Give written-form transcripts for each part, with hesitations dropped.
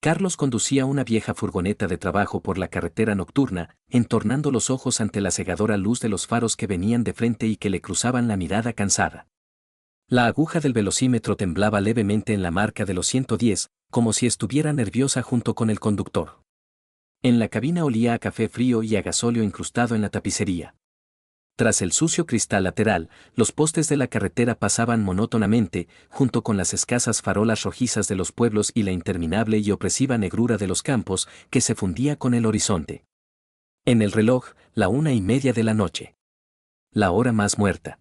Carlos conducía una vieja furgoneta de trabajo por la carretera nocturna, entornando los ojos ante la cegadora luz de los faros que venían de frente y que le cruzaban la mirada cansada. La aguja del velocímetro temblaba levemente en la marca de los 110, como si estuviera nerviosa junto con el conductor. En la cabina olía a café frío y a gasóleo incrustado en la tapicería. Tras el sucio cristal lateral, los postes de la carretera pasaban monótonamente, junto con las escasas farolas rojizas de los pueblos y la interminable y opresiva negrura de los campos, que se fundía con el horizonte. En el reloj, la 1:30 de la noche. La hora más muerta.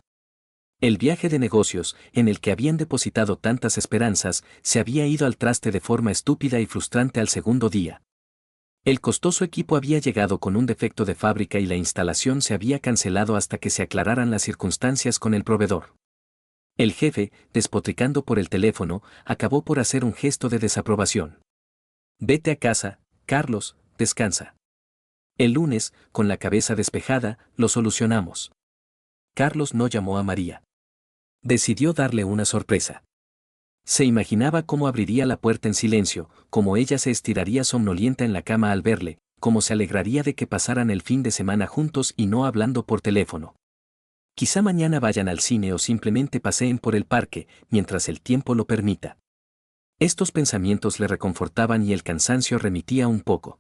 El viaje de negocios, en el que habían depositado tantas esperanzas, se había ido al traste de forma estúpida y frustrante al segundo día. El costoso equipo había llegado con un defecto de fábrica y la instalación se había cancelado hasta que se aclararan las circunstancias con el proveedor. El jefe, despotricando por el teléfono, acabó por hacer un gesto de desaprobación. Vete a casa, Carlos, descansa. El lunes, con la cabeza despejada, lo solucionamos. Carlos no llamó a María. Decidió darle una sorpresa. Se imaginaba cómo abriría la puerta en silencio, cómo ella se estiraría somnolienta en la cama al verle, cómo se alegraría de que pasaran el fin de semana juntos y no hablando por teléfono. Quizá mañana vayan al cine o simplemente paseen por el parque, mientras el tiempo lo permita. Estos pensamientos le reconfortaban y el cansancio remitía un poco.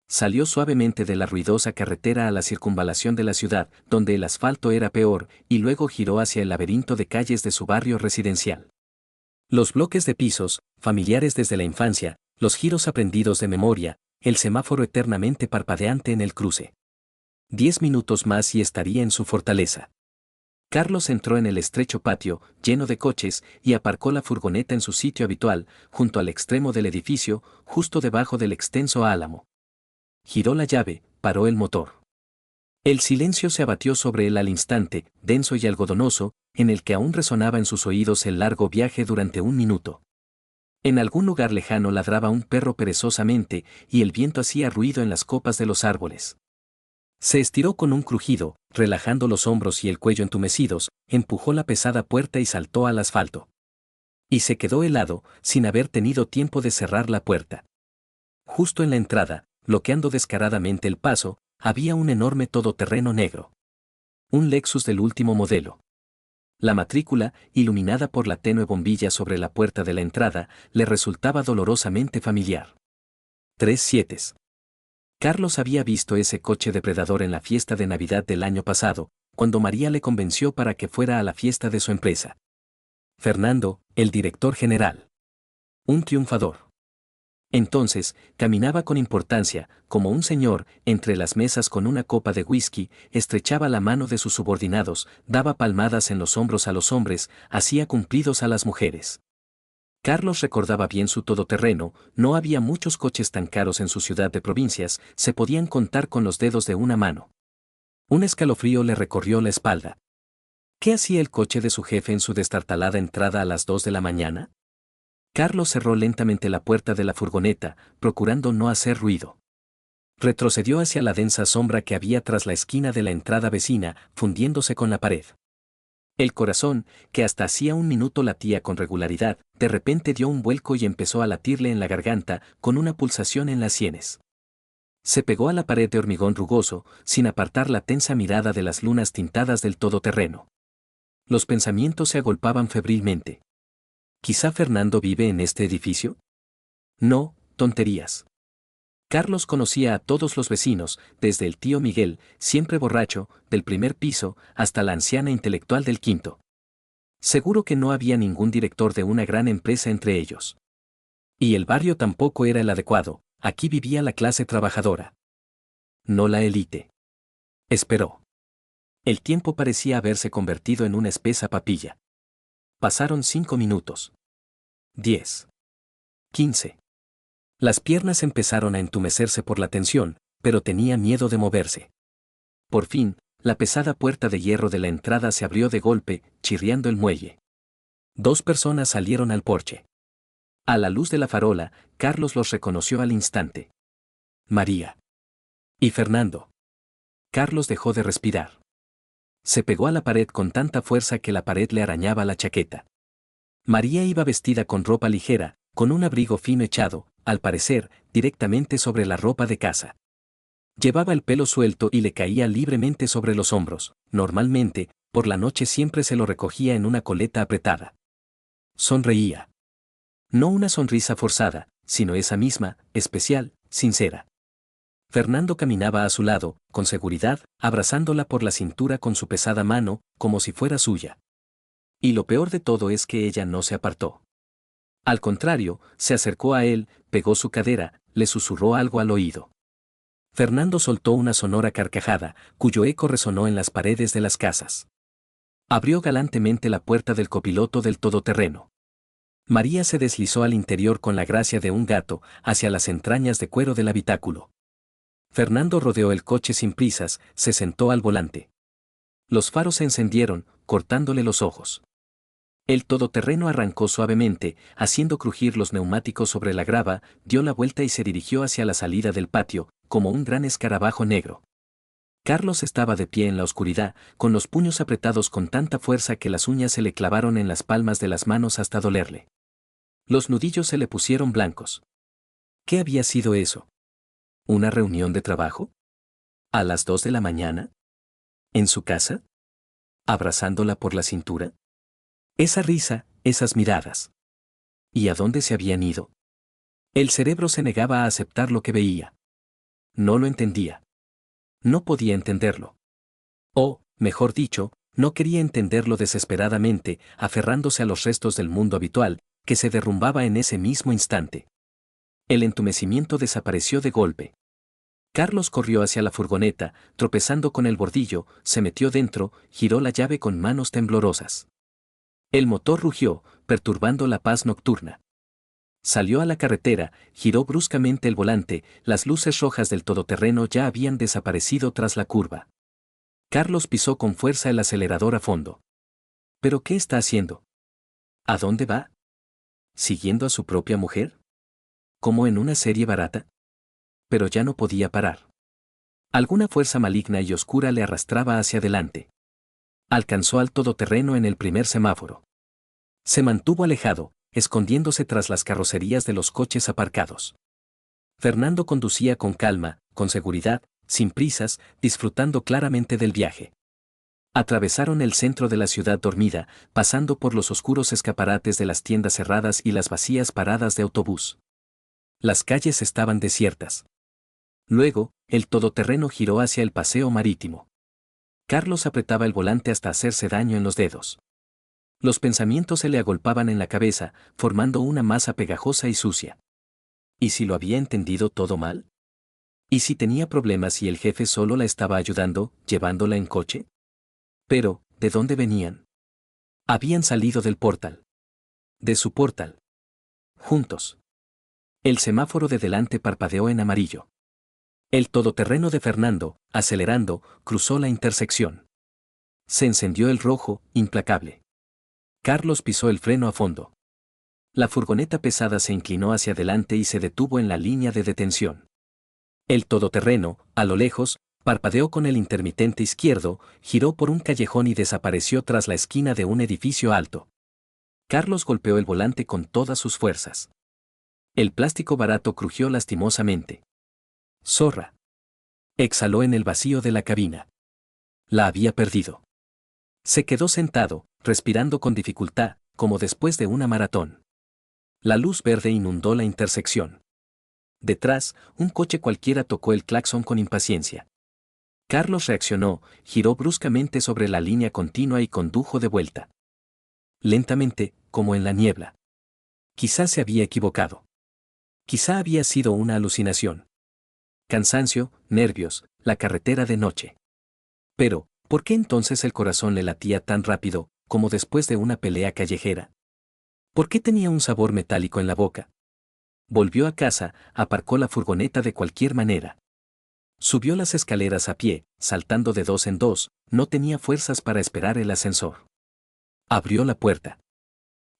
Salió suavemente de la ruidosa carretera a la circunvalación de la ciudad, donde el asfalto era peor, y luego giró hacia el laberinto de calles de su barrio residencial. Los bloques de pisos, familiares desde la infancia, los giros aprendidos de memoria, el semáforo eternamente parpadeante en el cruce. 10 minutos más y estaría en su fortaleza. Carlos entró en el estrecho patio, lleno de coches, y aparcó la furgoneta en su sitio habitual, junto al extremo del edificio, justo debajo del extenso álamo. Giró la llave, paró el motor. El silencio se abatió sobre él al instante, denso y algodonoso, en el que aún resonaba en sus oídos el largo viaje durante un minuto. En algún lugar lejano ladraba un perro perezosamente, y el viento hacía ruido en las copas de los árboles. Se estiró con un crujido, relajando los hombros y el cuello entumecidos, empujó la pesada puerta y saltó al asfalto. Y se quedó helado, sin haber tenido tiempo de cerrar la puerta. Justo en la entrada, bloqueando descaradamente el paso, había un enorme todoterreno negro. Un Lexus del último modelo. La matrícula, iluminada por la tenue bombilla sobre la puerta de la entrada, le resultaba dolorosamente familiar. 37. Carlos había visto ese coche depredador en la fiesta de Navidad del año pasado, cuando María le convenció para que fuera a la fiesta de su empresa. Fernando, el director general. Un triunfador. Entonces, caminaba con importancia, como un señor, entre las mesas con una copa de whisky, estrechaba la mano de sus subordinados, daba palmadas en los hombros a los hombres, hacía cumplidos a las mujeres. Carlos recordaba bien su todoterreno, no había muchos coches tan caros en su ciudad de provincias, se podían contar con los dedos de una mano. Un escalofrío le recorrió la espalda. ¿Qué hacía el coche de su jefe en su destartalada entrada a las 2 de la mañana? Carlos cerró lentamente la puerta de la furgoneta, procurando no hacer ruido. Retrocedió hacia la densa sombra que había tras la esquina de la entrada vecina, fundiéndose con la pared. El corazón, que hasta hacía un minuto latía con regularidad, de repente dio un vuelco y empezó a latirle en la garganta, con una pulsación en las sienes. Se pegó a la pared de hormigón rugoso, sin apartar la tensa mirada de las lunas tintadas del todoterreno. Los pensamientos se agolpaban febrilmente. ¿Quizá Fernando vive en este edificio? No, tonterías. Carlos conocía a todos los vecinos, desde el tío Miguel, siempre borracho, del primer piso, hasta la anciana intelectual del quinto. Seguro que no había ningún director de una gran empresa entre ellos. Y el barrio tampoco era el adecuado, aquí vivía la clase trabajadora. No la élite. Esperó. El tiempo parecía haberse convertido en una espesa papilla. Pasaron 5 minutos. 10. 15. Las piernas empezaron a entumecerse por la tensión, pero tenía miedo de moverse. Por fin, la pesada puerta de hierro de la entrada se abrió de golpe, chirriando el muelle. 2 personas salieron al porche. A la luz de la farola, Carlos los reconoció al instante. María. Y Fernando. Carlos dejó de respirar. Se pegó a la pared con tanta fuerza que la pared le arañaba la chaqueta. María iba vestida con ropa ligera, con un abrigo fino echado, al parecer, directamente sobre la ropa de casa. Llevaba el pelo suelto y le caía libremente sobre los hombros. Normalmente, por la noche siempre se lo recogía en una coleta apretada. Sonreía. No una sonrisa forzada, sino esa misma, especial, sincera. Fernando caminaba a su lado, con seguridad, abrazándola por la cintura con su pesada mano, como si fuera suya. Y lo peor de todo es que ella no se apartó. Al contrario, se acercó a él, pegó su cadera, le susurró algo al oído. Fernando soltó una sonora carcajada, cuyo eco resonó en las paredes de las casas. Abrió galantemente la puerta del copiloto del todoterreno. María se deslizó al interior con la gracia de un gato, hacia las entrañas de cuero del habitáculo. Fernando rodeó el coche sin prisas, se sentó al volante. Los faros se encendieron, cortándole los ojos. El todoterreno arrancó suavemente, haciendo crujir los neumáticos sobre la grava, dio la vuelta y se dirigió hacia la salida del patio, como un gran escarabajo negro. Carlos estaba de pie en la oscuridad, con los puños apretados con tanta fuerza que las uñas se le clavaron en las palmas de las manos hasta dolerle. Los nudillos se le pusieron blancos. ¿Qué había sido eso? ¿Una reunión de trabajo? ¿A las 2 de la mañana? ¿En su casa? ¿Abrazándola por la cintura? Esa risa, esas miradas. ¿Y a dónde se habían ido? El cerebro se negaba a aceptar lo que veía. No lo entendía. No podía entenderlo. O, mejor dicho, no quería entenderlo desesperadamente, aferrándose a los restos del mundo habitual, que se derrumbaba en ese mismo instante. El entumecimiento desapareció de golpe. Carlos corrió hacia la furgoneta, tropezando con el bordillo, se metió dentro, giró la llave con manos temblorosas. El motor rugió, perturbando la paz nocturna. Salió a la carretera, giró bruscamente el volante, las luces rojas del todoterreno ya habían desaparecido tras la curva. Carlos pisó con fuerza el acelerador a fondo. ¿Pero qué está haciendo? ¿A dónde va? ¿Siguiendo a su propia mujer? ¿Como en una serie barata? Pero ya no podía parar. Alguna fuerza maligna y oscura le arrastraba hacia adelante. Alcanzó al todoterreno en el primer semáforo. Se mantuvo alejado, escondiéndose tras las carrocerías de los coches aparcados. Fernando conducía con calma, con seguridad, sin prisas, disfrutando claramente del viaje. Atravesaron el centro de la ciudad dormida, pasando por los oscuros escaparates de las tiendas cerradas y las vacías paradas de autobús. Las calles estaban desiertas. Luego, el todoterreno giró hacia el paseo marítimo. Carlos apretaba el volante hasta hacerse daño en los dedos. Los pensamientos se le agolpaban en la cabeza, formando una masa pegajosa y sucia. ¿Y si lo había entendido todo mal? ¿Y si tenía problemas y el jefe solo la estaba ayudando, llevándola en coche? Pero, ¿de dónde venían? Habían salido del portal. De su portal. Juntos. El semáforo de delante parpadeó en amarillo. El todoterreno de Fernando, acelerando, cruzó la intersección. Se encendió el rojo, implacable. Carlos pisó el freno a fondo. La furgoneta pesada se inclinó hacia adelante y se detuvo en la línea de detención. El todoterreno, a lo lejos, parpadeó con el intermitente izquierdo, giró por un callejón y desapareció tras la esquina de un edificio alto. Carlos golpeó el volante con todas sus fuerzas. El plástico barato crujió lastimosamente. Zorra. Exhaló en el vacío de la cabina. La había perdido. Se quedó sentado, respirando con dificultad, como después de una maratón. La luz verde inundó la intersección. Detrás, un coche cualquiera tocó el claxon con impaciencia. Carlos reaccionó, giró bruscamente sobre la línea continua y condujo de vuelta. Lentamente, como en la niebla. Quizá se había equivocado. Quizá había sido una alucinación. Cansancio, nervios, la carretera de noche. Pero, ¿por qué entonces el corazón le latía tan rápido, como después de una pelea callejera? ¿Por qué tenía un sabor metálico en la boca? Volvió a casa, aparcó la furgoneta de cualquier manera. Subió las escaleras a pie, saltando de dos en dos, no tenía fuerzas para esperar el ascensor. Abrió la puerta.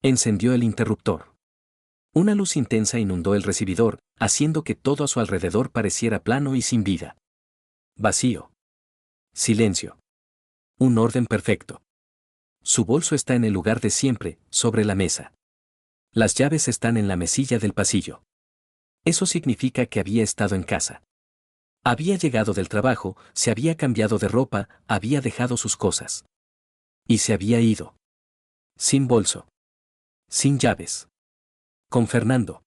Encendió el interruptor. Una luz intensa inundó el recibidor, haciendo que todo a su alrededor pareciera plano y sin vida. Vacío. Silencio. Un orden perfecto. Su bolso está en el lugar de siempre, sobre la mesa. Las llaves están en la mesilla del pasillo. Eso significa que había estado en casa. Había llegado del trabajo, se había cambiado de ropa, había dejado sus cosas. Y se había ido. Sin bolso. Sin llaves. Con Fernando.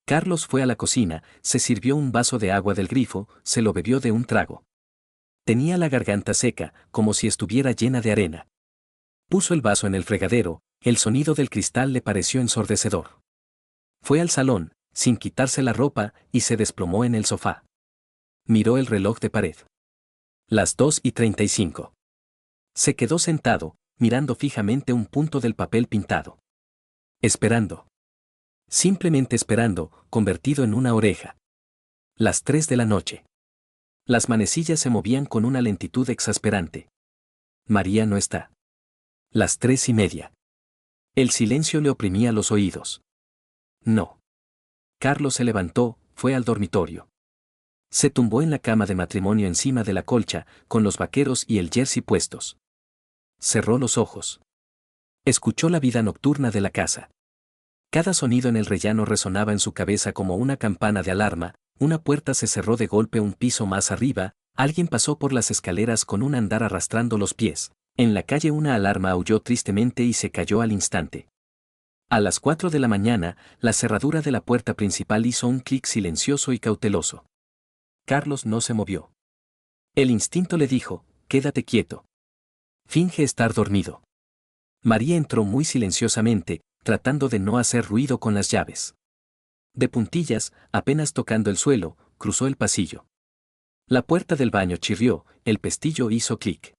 Carlos fue a la cocina, se sirvió un vaso de agua del grifo, se lo bebió de un trago. Tenía la garganta seca, como si estuviera llena de arena. Puso el vaso en el fregadero, el sonido del cristal le pareció ensordecedor. Fue al salón, sin quitarse la ropa, y se desplomó en el sofá. Miró el reloj de pared. Las 2:35. Se quedó sentado, mirando fijamente un punto del papel pintado. Esperando. Simplemente esperando, convertido en una oreja. Las 3 de la noche. Las manecillas se movían con una lentitud exasperante. María no está. Las 3:30. El silencio le oprimía los oídos. No. Carlos se levantó, fue al dormitorio. Se tumbó en la cama de matrimonio encima de la colcha, con los vaqueros y el jersey puestos. Cerró los ojos. Escuchó la vida nocturna de la casa. Cada sonido en el rellano resonaba en su cabeza como una campana de alarma, una puerta se cerró de golpe un piso más arriba, alguien pasó por las escaleras con un andar arrastrando los pies, en la calle una alarma aulló tristemente y se cayó al instante. A las 4 de la mañana, la cerradura de la puerta principal hizo un clic silencioso y cauteloso. Carlos no se movió. El instinto le dijo, quédate quieto. Finge estar dormido. María entró muy silenciosamente, tratando de no hacer ruido con las llaves. De puntillas, apenas tocando el suelo, cruzó el pasillo. La puerta del baño chirrió, el pestillo hizo clic.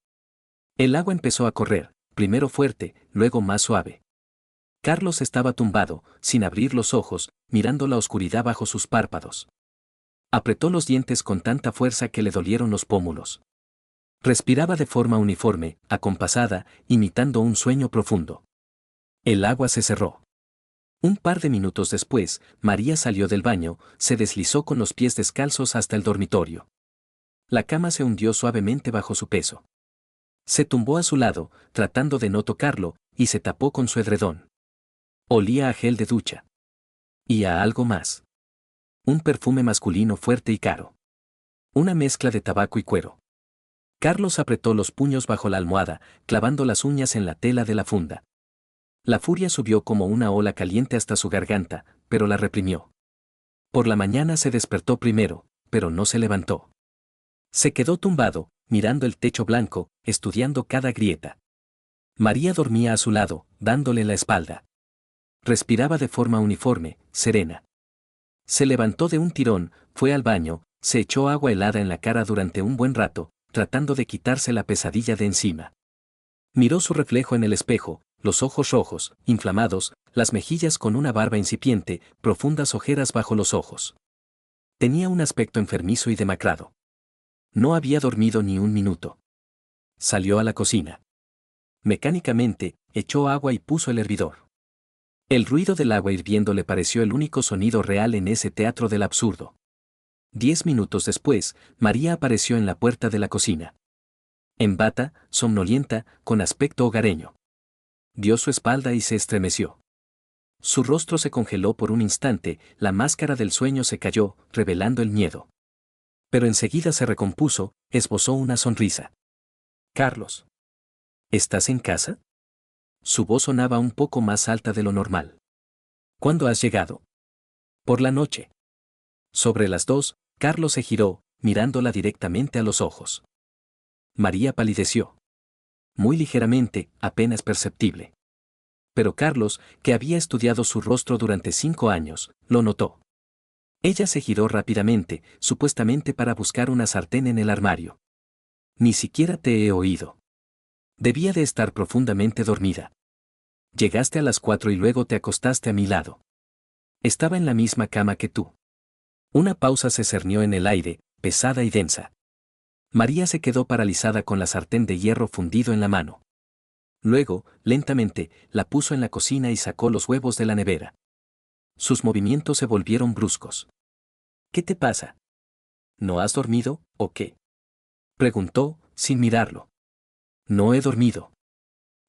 El agua empezó a correr, primero fuerte, luego más suave. Carlos estaba tumbado, sin abrir los ojos, mirando la oscuridad bajo sus párpados. Apretó los dientes con tanta fuerza que le dolieron los pómulos. Respiraba de forma uniforme, acompasada, imitando un sueño profundo. El agua se cerró. Un par de minutos después, María salió del baño, se deslizó con los pies descalzos hasta el dormitorio. La cama se hundió suavemente bajo su peso. Se tumbó a su lado, tratando de no tocarlo, y se tapó con su edredón. Olía a gel de ducha. Y a algo más. Un perfume masculino fuerte y caro. Una mezcla de tabaco y cuero. Carlos apretó los puños bajo la almohada, clavando las uñas en la tela de la funda. La furia subió como una ola caliente hasta su garganta, pero la reprimió. Por la mañana se despertó primero, pero no se levantó. Se quedó tumbado, mirando el techo blanco, estudiando cada grieta. María dormía a su lado, dándole la espalda. Respiraba de forma uniforme, serena. Se levantó de un tirón, fue al baño, se echó agua helada en la cara durante un buen rato, tratando de quitarse la pesadilla de encima. Miró su reflejo en el espejo, los ojos rojos, inflamados, las mejillas con una barba incipiente, profundas ojeras bajo los ojos. Tenía un aspecto enfermizo y demacrado. No había dormido ni un minuto. Salió a la cocina. Mecánicamente, echó agua y puso el hervidor. El ruido del agua hirviendo le pareció el único sonido real en ese teatro del absurdo. 10 minutos después, María apareció en la puerta de la cocina. En bata, somnolienta, con aspecto hogareño. Dio su espalda y se estremeció. Su rostro se congeló por un instante, la máscara del sueño se cayó, revelando el miedo. Pero enseguida se recompuso, esbozó una sonrisa. Carlos. ¿Estás en casa? Su voz sonaba un poco más alta de lo normal. ¿Cuándo has llegado? Por la noche. Sobre las 2, Carlos se giró, mirándola directamente a los ojos. María palideció. Muy ligeramente, apenas perceptible. Pero Carlos, que había estudiado su rostro durante 5 años, lo notó. Ella se giró rápidamente, supuestamente para buscar una sartén en el armario. Ni siquiera te he oído. Debía de estar profundamente dormida. Llegaste a las 4 y luego te acostaste a mi lado. Estaba en la misma cama que tú. Una pausa se cernió en el aire, pesada y densa. María se quedó paralizada con la sartén de hierro fundido en la mano. Luego, lentamente, la puso en la cocina y sacó los huevos de la nevera. Sus movimientos se volvieron bruscos. ¿Qué te pasa? ¿No has dormido, o qué? Preguntó, sin mirarlo. No he dormido.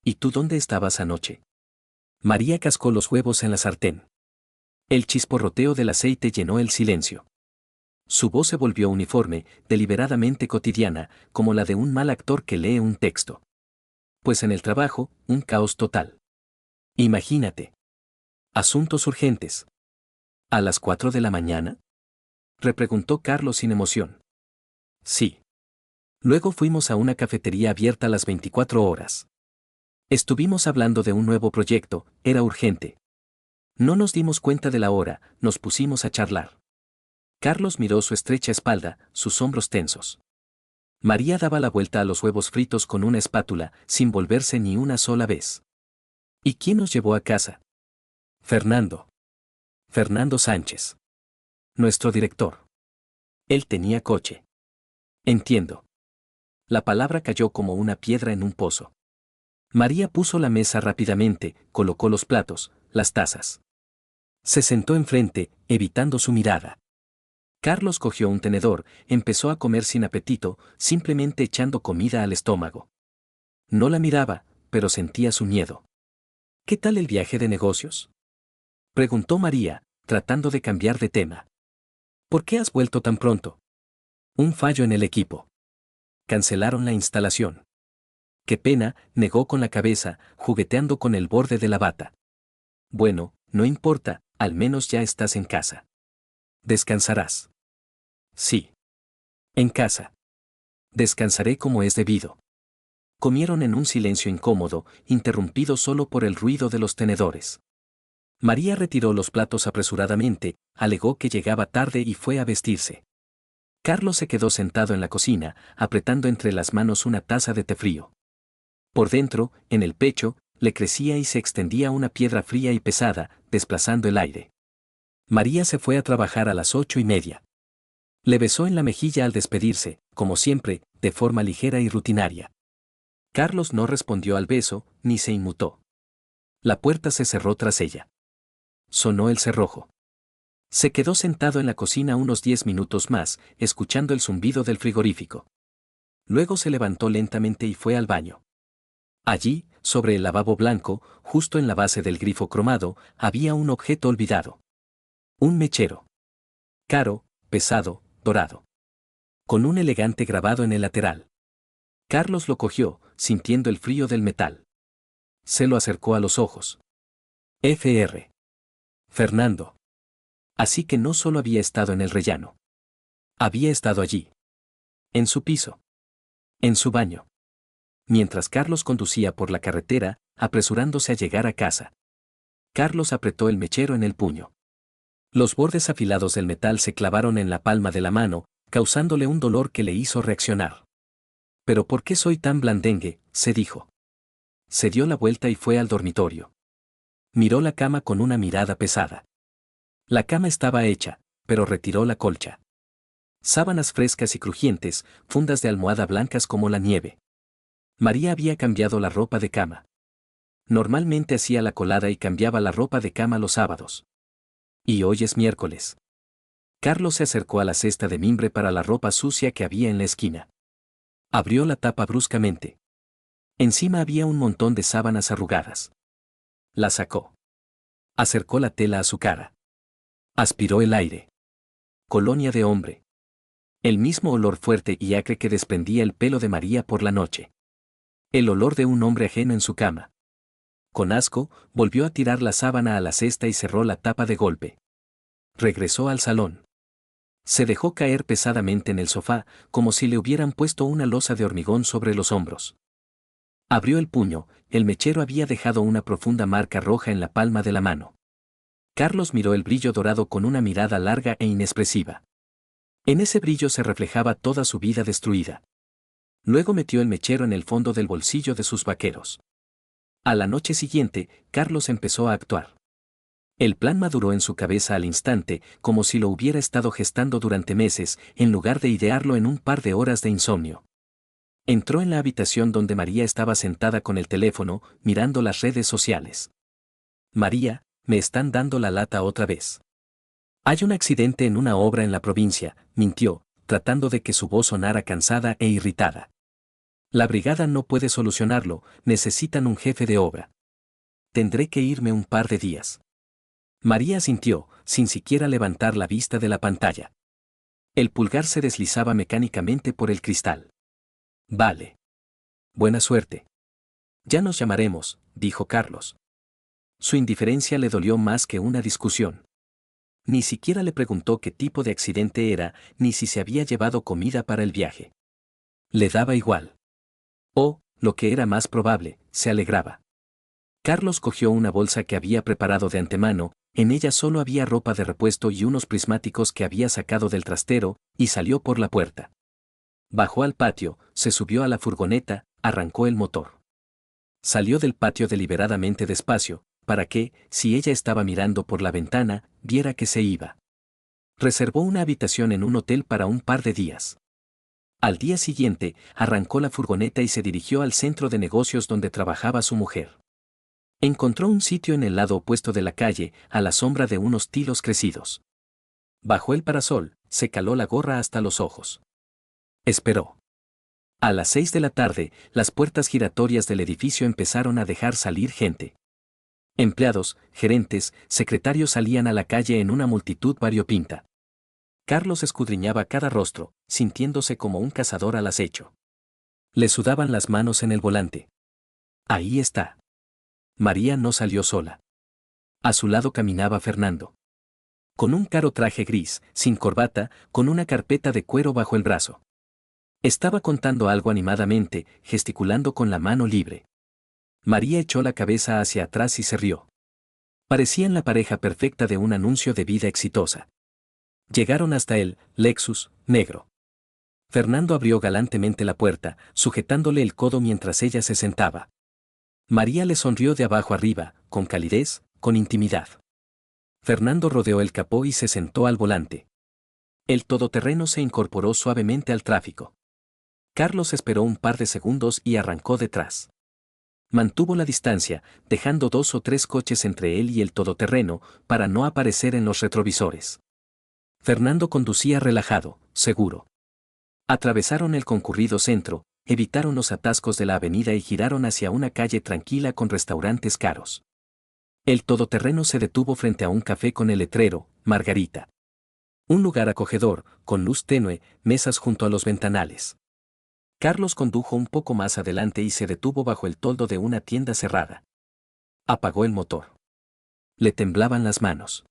¿Y tú dónde estabas anoche? María cascó los huevos en la sartén. El chisporroteo del aceite llenó el silencio. Su voz se volvió uniforme, deliberadamente cotidiana, como la de un mal actor que lee un texto. Pues en el trabajo, un caos total. Imagínate. Asuntos urgentes. ¿A las 4 de la mañana? Repreguntó Carlos sin emoción. Sí. Luego fuimos a una cafetería abierta a las 24 horas. Estuvimos hablando de un nuevo proyecto, era urgente. No nos dimos cuenta de la hora, nos pusimos a charlar. Carlos miró su estrecha espalda, sus hombros tensos. María daba la vuelta a los huevos fritos con una espátula, sin volverse ni una sola vez. ¿Y quién nos llevó a casa? Fernando. Fernando Sánchez. Nuestro director. Él tenía coche. Entiendo. La palabra cayó como una piedra en un pozo. María puso la mesa rápidamente, colocó los platos, las tazas. Se sentó enfrente, evitando su mirada. Carlos cogió un tenedor, empezó a comer sin apetito, simplemente echando comida al estómago. No la miraba, pero sentía su miedo. ¿Qué tal el viaje de negocios? Preguntó María, tratando de cambiar de tema. ¿Por qué has vuelto tan pronto? Un fallo en el equipo. Cancelaron la instalación. Qué pena, negó con la cabeza, jugueteando con el borde de la bata. Bueno, no importa, al menos ya estás en casa. ¿Descansarás? Sí. En casa. Descansaré como es debido. Comieron en un silencio incómodo, interrumpido solo por el ruido de los tenedores. María retiró los platos apresuradamente, alegó que llegaba tarde y fue a vestirse. Carlos se quedó sentado en la cocina, apretando entre las manos una taza de té frío. Por dentro, en el pecho, le crecía y se extendía una piedra fría y pesada, desplazando el aire. María se fue a trabajar a las 8:30. Le besó en la mejilla al despedirse, como siempre, de forma ligera y rutinaria. Carlos no respondió al beso, ni se inmutó. La puerta se cerró tras ella. Sonó el cerrojo. Se quedó sentado en la cocina unos 10 minutos más, escuchando el zumbido del frigorífico. Luego se levantó lentamente y fue al baño. Allí, sobre el lavabo blanco, justo en la base del grifo cromado, había un objeto olvidado. Un mechero. Caro, pesado, dorado. Con un elegante grabado en el lateral. Carlos lo cogió, sintiendo el frío del metal. Se lo acercó a los ojos. Fr. Fernando. Así que no solo había estado en el rellano. Había estado allí. En su piso. En su baño. Mientras Carlos conducía por la carretera, apresurándose a llegar a casa. Carlos apretó el mechero en el puño. Los bordes afilados del metal se clavaron en la palma de la mano, causándole un dolor que le hizo reaccionar. ¿Pero por qué soy tan blandengue?, se dijo. Se dio la vuelta y fue al dormitorio. Miró la cama con una mirada pesada. La cama estaba hecha, pero retiró la colcha. Sábanas frescas y crujientes, fundas de almohada blancas como la nieve. María había cambiado la ropa de cama. Normalmente hacía la colada y cambiaba la ropa de cama los sábados. Y hoy es miércoles. Carlos se acercó a la cesta de mimbre para la ropa sucia que había en la esquina. Abrió la tapa bruscamente. Encima había un montón de sábanas arrugadas. La sacó. Acercó la tela a su cara. Aspiró el aire. Colonia de hombre. El mismo olor fuerte y acre que desprendía el pelo de María por la noche. El olor de un hombre ajeno en su cama. Con asco, volvió a tirar la sábana a la cesta y cerró la tapa de golpe. Regresó al salón. Se dejó caer pesadamente en el sofá, como si le hubieran puesto una losa de hormigón sobre los hombros. Abrió el puño, el mechero había dejado una profunda marca roja en la palma de la mano. Carlos miró el brillo dorado con una mirada larga e inexpresiva. En ese brillo se reflejaba toda su vida destruida. Luego metió el mechero en el fondo del bolsillo de sus vaqueros. A la noche siguiente, Carlos empezó a actuar. El plan maduró en su cabeza al instante, como si lo hubiera estado gestando durante meses, en lugar de idearlo en un par de horas de insomnio. Entró en la habitación donde María estaba sentada con el teléfono, mirando las redes sociales. María, me están dando la lata otra vez. Hay un accidente en una obra en la provincia, mintió, tratando de que su voz sonara cansada e irritada. La brigada no puede solucionarlo, necesitan un jefe de obra. Tendré que irme un par de días. María asintió, sin siquiera levantar la vista de la pantalla. El pulgar se deslizaba mecánicamente por el cristal. Vale. Buena suerte. Ya nos llamaremos, dijo Carlos. Su indiferencia le dolió más que una discusión. Ni siquiera le preguntó qué tipo de accidente era, ni si se había llevado comida para el viaje. Le daba igual. O, lo que era más probable, se alegraba. Carlos cogió una bolsa que había preparado de antemano, en ella solo había ropa de repuesto y unos prismáticos que había sacado del trastero, y salió por la puerta. Bajó al patio, se subió a la furgoneta, arrancó el motor. Salió del patio deliberadamente despacio, para que, si ella estaba mirando por la ventana, viera que se iba. Reservó una habitación en un hotel para un par de días. Al día siguiente, arrancó la furgoneta y se dirigió al centro de negocios donde trabajaba su mujer. Encontró un sitio en el lado opuesto de la calle, a la sombra de unos tilos crecidos. Bajó el parasol, se caló la gorra hasta los ojos. Esperó. A las 6 de la tarde, las puertas giratorias del edificio empezaron a dejar salir gente. Empleados, gerentes, secretarios salían a la calle en una multitud variopinta. Carlos escudriñaba cada rostro, sintiéndose como un cazador al acecho. Le sudaban las manos en el volante. Ahí está. María no salió sola. A su lado caminaba Fernando. Con un caro traje gris, sin corbata, con una carpeta de cuero bajo el brazo. Estaba contando algo animadamente, gesticulando con la mano libre. María echó la cabeza hacia atrás y se rió. Parecían la pareja perfecta de un anuncio de vida exitosa. Llegaron hasta el Lexus negro. Fernando abrió galantemente la puerta, sujetándole el codo mientras ella se sentaba. María le sonrió de abajo arriba, con calidez, con intimidad. Fernando rodeó el capó y se sentó al volante. El todoterreno se incorporó suavemente al tráfico. Carlos esperó un par de segundos y arrancó detrás. Mantuvo la distancia, dejando 2 o 3 coches entre él y el todoterreno, para no aparecer en los retrovisores. Fernando conducía relajado, seguro. Atravesaron el concurrido centro, evitaron los atascos de la avenida y giraron hacia una calle tranquila con restaurantes caros. El todoterreno se detuvo frente a un café con el letrero, Margarita. Un lugar acogedor, con luz tenue, mesas junto a los ventanales. Carlos condujo un poco más adelante y se detuvo bajo el toldo de una tienda cerrada. Apagó el motor. Le temblaban las manos.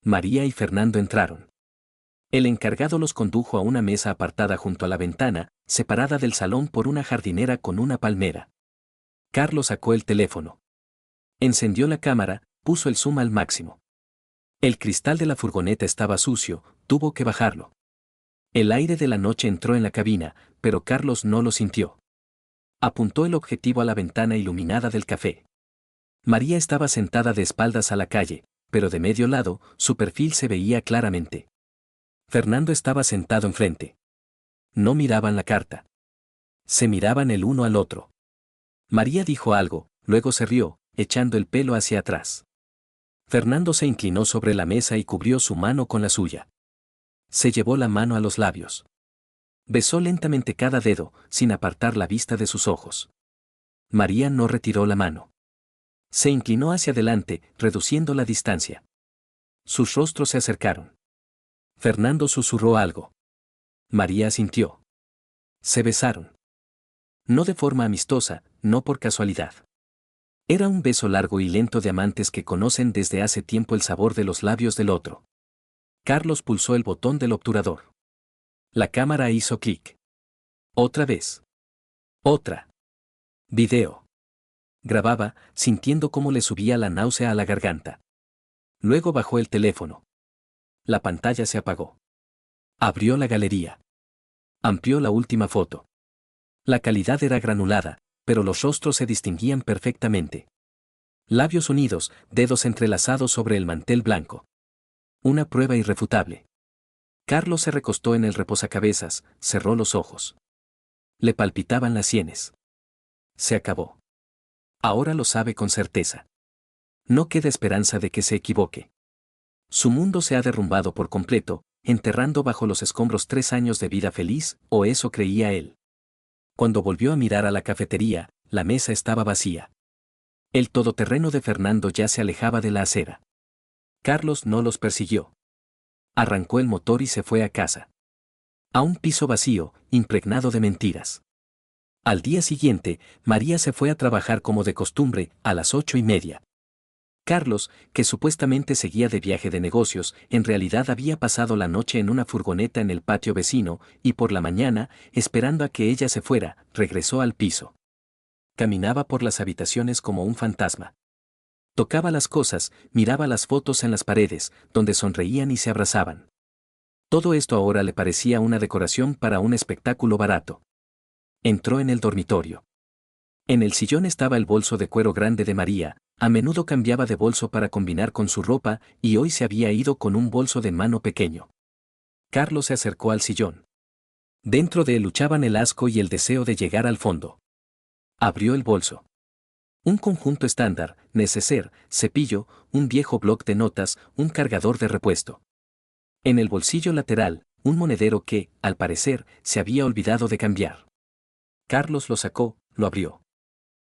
María y Fernando entraron. El encargado los condujo a una mesa apartada junto a la ventana, separada del salón por una jardinera con una palmera. Carlos sacó el teléfono. Encendió la cámara, puso el zoom al máximo. El cristal de la furgoneta estaba sucio, tuvo que bajarlo. El aire de la noche entró en la cabina, pero Carlos no lo sintió. Apuntó el objetivo a la ventana iluminada del café. María estaba sentada de espaldas a la calle, pero de medio lado, su perfil se veía claramente. Fernando estaba sentado enfrente. No miraban la carta. Se miraban el uno al otro. María dijo algo, luego se rió, echando el pelo hacia atrás. Fernando se inclinó sobre la mesa y cubrió su mano con la suya. Se llevó la mano a los labios. Besó lentamente cada dedo, sin apartar la vista de sus ojos. María no retiró la mano. Se inclinó hacia adelante, reduciendo la distancia. Sus rostros se acercaron. Fernando susurró algo. María asintió. Se besaron. No de forma amistosa, no por casualidad. Era un beso largo y lento de amantes que conocen desde hace tiempo el sabor de los labios del otro. Carlos pulsó el botón del obturador. La cámara hizo clic. Otra vez. Otra. Video. Grababa, sintiendo cómo le subía la náusea a la garganta. Luego bajó el teléfono. La pantalla se apagó. Abrió la galería. Amplió la última foto. La calidad era granulada, pero los rostros se distinguían perfectamente. Labios unidos, dedos entrelazados sobre el mantel blanco. Una prueba irrefutable. Carlos se recostó en el reposacabezas, cerró los ojos. Le palpitaban las sienes. Se acabó. Ahora lo sabe con certeza. No queda esperanza de que se equivoque. Su mundo se ha derrumbado por completo, enterrando bajo los escombros 3 años de vida feliz, o eso creía él. Cuando volvió a mirar a la cafetería, la mesa estaba vacía. El todoterreno de Fernando ya se alejaba de la acera. Carlos no los persiguió. Arrancó el motor y se fue a casa. A un piso vacío, impregnado de mentiras. Al día siguiente, María se fue a trabajar como de costumbre, a las 8:30. Carlos, que supuestamente seguía de viaje de negocios, en realidad había pasado la noche en una furgoneta en el patio vecino, y por la mañana, esperando a que ella se fuera, regresó al piso. Caminaba por las habitaciones como un fantasma. Tocaba las cosas, miraba las fotos en las paredes, donde sonreían y se abrazaban. Todo esto ahora le parecía una decoración para un espectáculo barato. Entró en el dormitorio. En el sillón estaba el bolso de cuero grande de María. A menudo cambiaba de bolso para combinar con su ropa, y hoy se había ido con un bolso de mano pequeño. Carlos se acercó al sillón. Dentro de él luchaban el asco y el deseo de llegar al fondo. Abrió el bolso. Un conjunto estándar, neceser, cepillo, un viejo bloc de notas, un cargador de repuesto. En el bolsillo lateral, un monedero que, al parecer, se había olvidado de cambiar. Carlos lo sacó, lo abrió.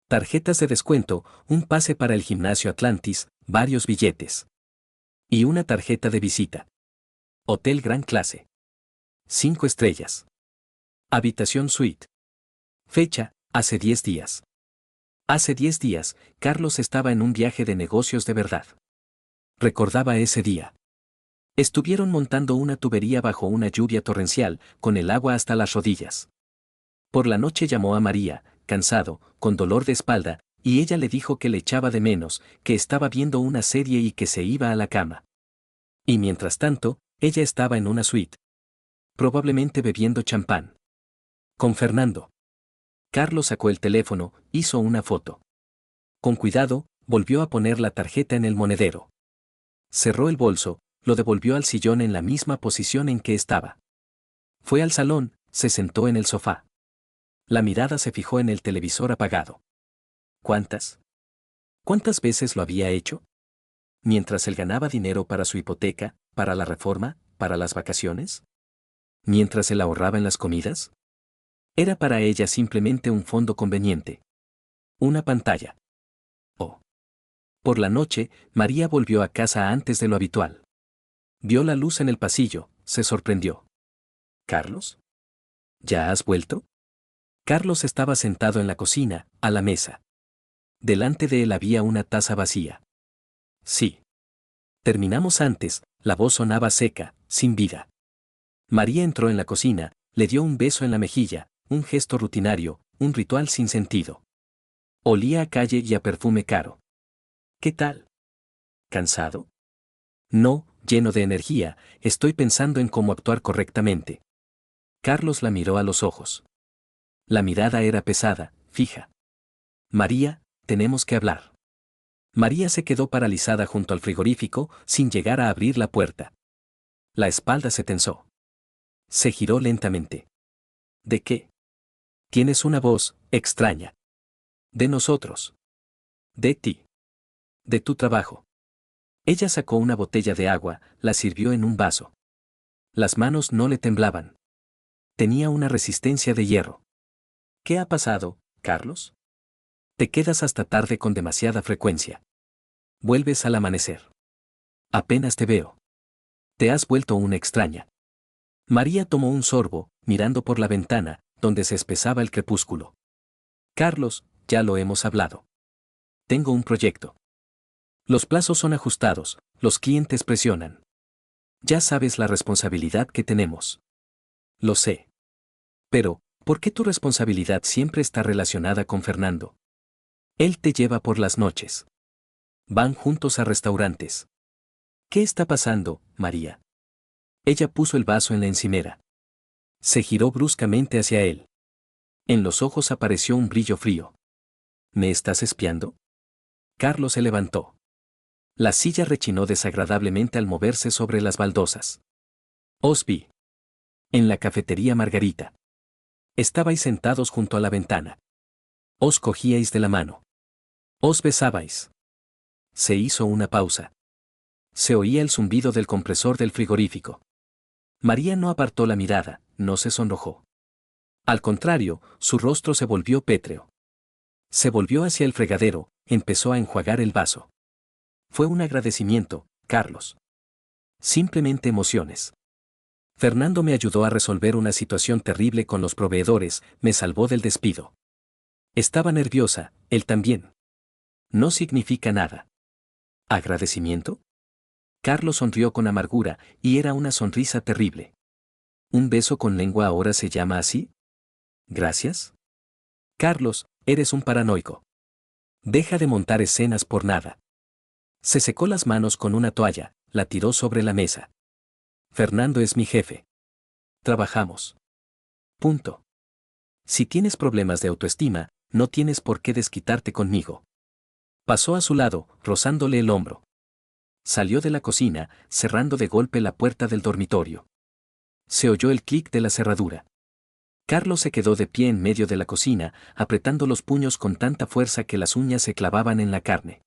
Tarjetas de descuento, un pase para el gimnasio Atlantis, varios billetes. Y una tarjeta de visita. Hotel Gran Clase. 5 estrellas. Habitación suite. Fecha, hace 10 días. Hace 10 días, Carlos estaba en un viaje de negocios de verdad. Recordaba ese día. Estuvieron montando una tubería bajo una lluvia torrencial, con el agua hasta las rodillas. Por la noche llamó a María, cansado, con dolor de espalda, y ella le dijo que le echaba de menos, que estaba viendo una serie y que se iba a la cama. Y mientras tanto, ella estaba en una suite. Probablemente bebiendo champán. Con Fernando. Carlos sacó el teléfono, hizo una foto. Con cuidado, volvió a poner la tarjeta en el monedero. Cerró el bolso, lo devolvió al sillón en la misma posición en que estaba. Fue al salón, se sentó en el sofá. La mirada se fijó en el televisor apagado. ¿Cuántas veces lo había hecho? Mientras él ganaba dinero para su hipoteca, para la reforma, para las vacaciones. Mientras él ahorraba en las comidas. Era para ella simplemente un fondo conveniente. Una pantalla. Oh. Por la noche, María volvió a casa antes de lo habitual. Vio la luz en el pasillo, se sorprendió. ¿Carlos? ¿Ya has vuelto? Carlos estaba sentado en la cocina, a la mesa. Delante de él había una taza vacía. Sí. Terminamos antes, la voz sonaba seca, sin vida. María entró en la cocina, le dio un beso en la mejilla, un gesto rutinario, un ritual sin sentido. Olía a calle y a perfume caro. ¿Qué tal? ¿Cansado? No, lleno de energía, estoy pensando en cómo actuar correctamente. Carlos la miró a los ojos. La mirada era pesada, fija. María, tenemos que hablar. María se quedó paralizada junto al frigorífico, sin llegar a abrir la puerta. La espalda se tensó. Se giró lentamente. ¿De qué? Tienes una voz extraña. De nosotros. De ti. De tu trabajo. Ella sacó una botella de agua, la sirvió en un vaso. Las manos no le temblaban. Tenía una resistencia de hierro. ¿Qué ha pasado, Carlos? Te quedas hasta tarde con demasiada frecuencia. Vuelves al amanecer. Apenas te veo. Te has vuelto una extraña. María tomó un sorbo, mirando por la ventana, donde se espesaba el crepúsculo. Carlos, ya lo hemos hablado. Tengo un proyecto. Los plazos son ajustados, los clientes presionan. Ya sabes la responsabilidad que tenemos. Lo sé. Pero, ¿por qué tu responsabilidad siempre está relacionada con Fernando? Él te lleva por las noches. Van juntos a restaurantes. ¿Qué está pasando, María? Ella puso el vaso en la encimera. Se giró bruscamente hacia él. En los ojos apareció un brillo frío. ¿Me estás espiando? Carlos se levantó. La silla rechinó desagradablemente al moverse sobre las baldosas. Os vi. En la cafetería Margarita. Estabais sentados junto a la ventana. Os cogíais de la mano. Os besabais. Se hizo una pausa. Se oía el zumbido del compresor del frigorífico. María no apartó la mirada, no se sonrojó. Al contrario, su rostro se volvió pétreo. Se volvió hacia el fregadero, empezó a enjuagar el vaso. Fue un agradecimiento, Carlos. Simplemente emociones. Fernando me ayudó a resolver una situación terrible con los proveedores, me salvó del despido. Estaba nerviosa, él también. No significa nada. ¿Agradecimiento? Carlos sonrió con amargura, y era una sonrisa terrible. ¿Un beso con lengua ahora se llama así? ¿Gracias? Carlos, eres un paranoico. Deja de montar escenas por nada. Se secó las manos con una toalla, la tiró sobre la mesa. Fernando es mi jefe. Trabajamos. Punto. Si tienes problemas de autoestima, no tienes por qué desquitarte conmigo. Pasó a su lado, rozándole el hombro. Salió de la cocina, cerrando de golpe la puerta del dormitorio. Se oyó el clic de la cerradura. Carlos se quedó de pie en medio de la cocina, apretando los puños con tanta fuerza que las uñas se clavaban en la carne.